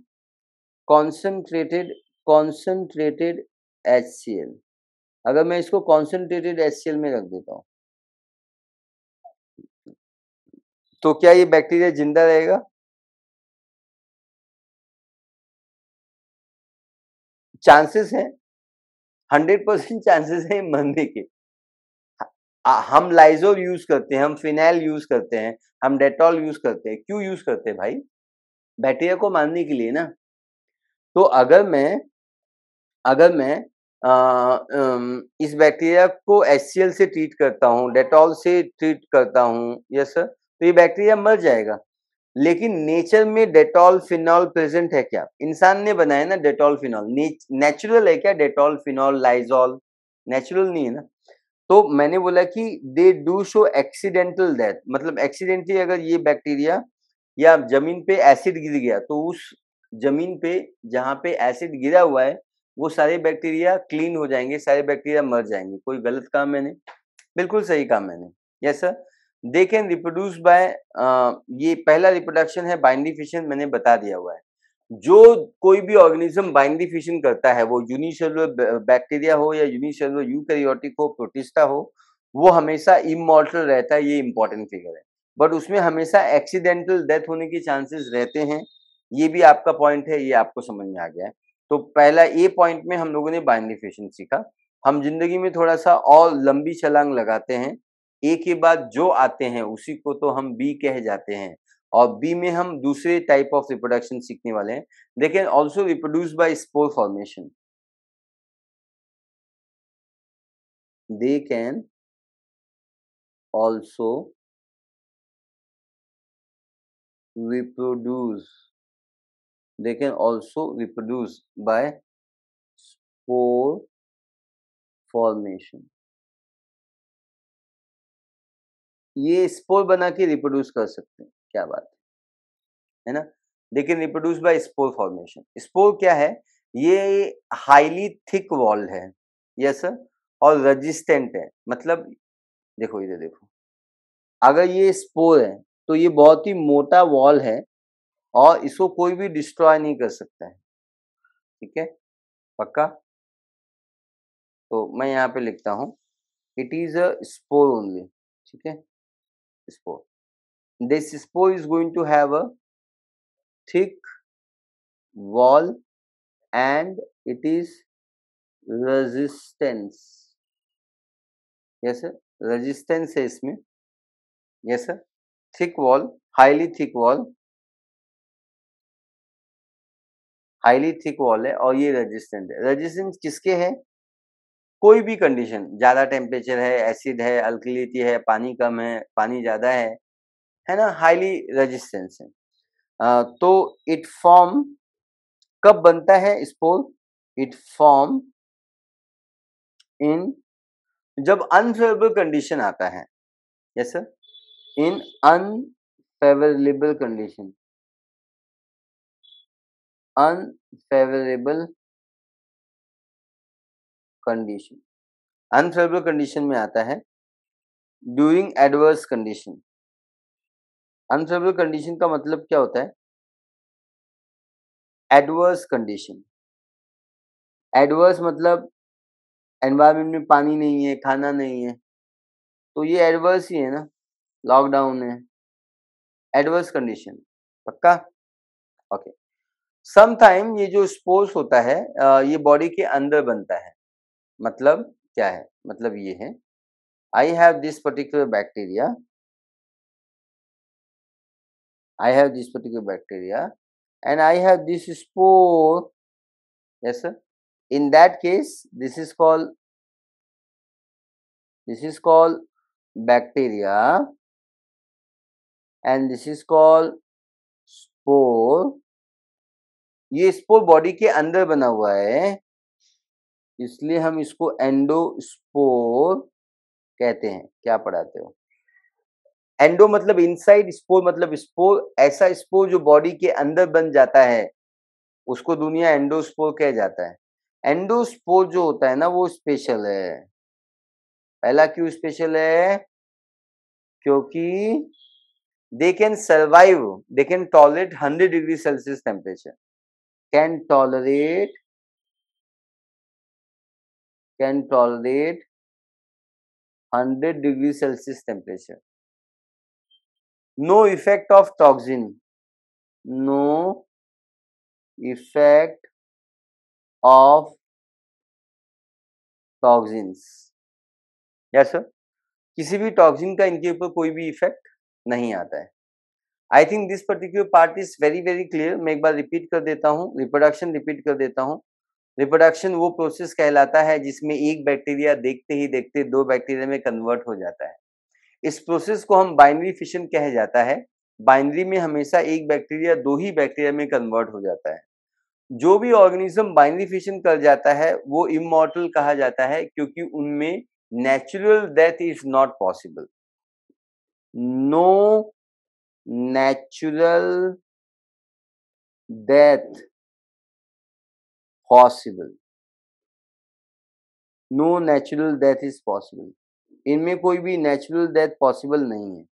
Concentrated HCl। अगर मैं इसको कॉन्सेंट्रेटेड HCl में रख देता हूँ तो क्या ये बैक्टीरिया जिंदा रहेगा? चांसेस हैं, 100% चांसेस हैं मरने के। हम लाइजोल यूज करते हैं, हम फिनाइल यूज करते हैं, हम डेटॉल यूज करते हैं। क्यों यूज करते हैं भाई? बैक्टीरिया को मारने के लिए ना। तो अगर मैं इस बैक्टीरिया को HCl से ट्रीट करता हूँ, डेटॉल से ट्रीट करता हूँ, यस सर, तो ये बैक्टीरिया मर जाएगा। लेकिन नेचर में डेटॉल फिनॉल प्रेजेंट है क्या? इंसान ने बनाया ना डेटॉल फिनॉल, नेचुरल है क्या डेटॉल फिनॉल लाइजॉल? नेचुरल नहीं है ना। तो मैंने बोला कि दे डू शो एक्सीडेंटल डेथ, मतलब एक्सीडेंटली अगर ये बैक्टीरिया या जमीन पे एसिड गिर गया तो उस जमीन पे जहाँ पे एसिड गिरा हुआ है वो सारे बैक्टीरिया क्लीन हो जाएंगे, सारे बैक्टीरिया मर जाएंगे। कोई गलत काम मैंने? बिल्कुल सही काम मैंने। Yes sir, they can reproduce by, ये पहला रिप्रोडक्शन है बाइनरी फिशन, मैंने बता दिया हुआ है। जो कोई भी ऑर्गेनिज्म बाइनरी फिशन करता है, वो यूनिसेलुलर बैक्टीरिया हो या यूनिसेलुलर यूकैरियोटिक हो, प्रोटिस्टा हो, वो हमेशा इमॉर्टल रहता है। ये इंपॉर्टेंट फिगर है, बट उसमें हमेशा एक्सीडेंटल डेथ होने के चांसेस रहते हैं। ये भी आपका पॉइंट है, ये आपको समझ में आ गया है। तो पहला ए पॉइंट में हम लोगों ने बाइनरी फिशन सीखा। हम जिंदगी में थोड़ा सा और लंबी छलांग लगाते हैं, ए के बाद जो आते हैं उसी को तो हम बी कह जाते हैं, और बी में हम दूसरे टाइप ऑफ रिप्रोडक्शन सीखने वाले हैं। They can also reproduce by spore formation, they can also reproduce, they can also reproduce by spore formation। ये स्पोर बना के रिप्रोड्यूस कर सकते हैं, क्या बात है ना। They can reproduce by spore formation. Spore क्या है? ये हाईली थिक वॉल है, यस सर, और रेजिस्टेंट है। मतलब देखो इधर देखो, अगर ये स्पोर है तो ये बहुत ही मोटा वॉल है और इसको कोई भी डिस्ट्रॉय नहीं कर सकता है। ठीक है, पक्का? तो मैं यहाँ पे लिखता हूँ, it is a spore only. ठीक है, spore. this spore is going to have a thick wall and it is resistance. yes sir, resistance है इसमें. yes sir, thick wall, highly thick wall, highly thick wall है और ये resistant है. Resistance किसके है? कोई भी कंडीशन, ज्यादा टेम्परेचर है, एसिड है, अल्कलिटी है, पानी कम है, पानी ज्यादा है ना, हाईली रेजिस्टेंस है. तो इट फॉर्म कब बनता है स्पोर? इट फॉर्म इन जब अनफेवरेबल कंडीशन आता है. Yes sir, in unfavourable condition. Unfavourable condition, unfavourable condition में आता है during adverse condition. Unfavourable condition का मतलब क्या होता है? Adverse condition. एडवर्स मतलब एनवायरमेंट में पानी नहीं है, खाना नहीं है, तो ये एडवर्स ही है ना, लॉकडाउन है, एडवर्स कंडीशन. पक्का? ओके. समटाइम ये जो स्पोर्स होता है ये बॉडी के अंदर बनता है. मतलब क्या है? मतलब ये है, I have this particular bacteria. I have this particular bacteria and I have this spore. Yes sir. In that case, this is called bacteria and this is called spore. ये स्पोर बॉडी के अंदर बना हुआ है, इसलिए हम इसको endospore कहते हैं. क्या पढ़ाते हो? एंडो मतलब इनसाइड, स्पोर मतलब स्पोर, ऐसा स्पोर जो बॉडी के अंदर बन जाता है उसको दुनिया एंडोस्पोर कह जाता है. एंडोस्पोर जो होता है ना वो स्पेशल है. पहला क्यों स्पेशल है? क्योंकि they can survive, they can tolerate 100 degree Celsius temperature. Can tolerate 100 degree Celsius temperature. No effect of toxin. No effect of toxins. Yes sir. किसी भी टॉक्सिन का इनके ऊपर कोई भी इफेक्ट नहीं आता है. आई think this particular part is very very clear. मैं एक बार रिपीट कर देता हूँ, रिप्रोडक्शन रिपीट कर देता हूँ. रिप्रोडक्शन वो प्रोसेस कहलाता है जिसमें एक बैक्टीरिया देखते ही देखते 2 बैक्टीरिया में कन्वर्ट हो जाता है. इस प्रोसेस को हम बाइनरी फिशन कहा जाता है. बाइनरी में हमेशा एक बैक्टीरिया 2 ही बैक्टीरिया में कन्वर्ट हो जाता है. जो भी ऑर्गेनिज्म बाइनरी फिशन कर जाता है वो इमॉर्टल कहा जाता है, क्योंकि उनमें natural death is not possible. No natural death possible. No natural death is possible. इनमें कोई भी नेचुरल डेथ पॉसिबल नहीं है.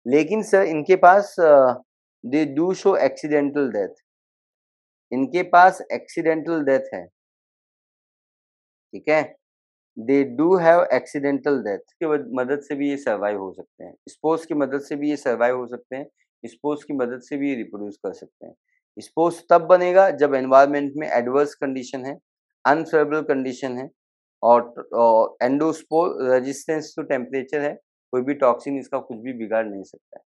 लेकिन सर इनके पास they do show accidental death. इनके पास एक्सीडेंटल डेथ है. ठीक है, they do have accidental death. की मदद से भी ये सर्वाइव हो सकते हैं. स्पोर्स की मदद से भी ये सर्वाइव हो सकते हैं. स्पोर्स की मदद से भी ये रिप्रोड्यूस कर सकते हैं. स्पोर्स तब बनेगा जब एनवायरमेंट में एडवर्स कंडीशन है, अनफेवरेबल कंडीशन है और एंडोस्पोर रेजिस्टेंस टू टेम्परेचर है. कोई भी टॉक्सिन इसका कुछ भी बिगाड़ नहीं सकता है.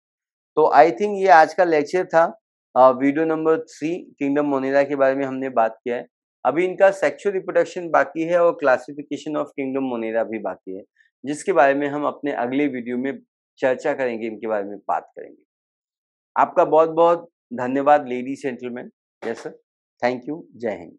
तो आई थिंक ये आज का लेक्चर था. वीडियो नंबर 3 किंगडम मोनेरा के बारे में हमने बात किया है. अभी इनका सेक्सुअल रिप्रोडक्शन बाकी है और क्लासिफिकेशन ऑफ किंगडम मोनेरा भी बाकी है, जिसके बारे में हम अपने अगले वीडियो में चर्चा करेंगे, इनके बारे में बात करेंगे. आपका बहुत बहुत धन्यवाद ladies gentleman. Yes sir, thank you. जय हिंद.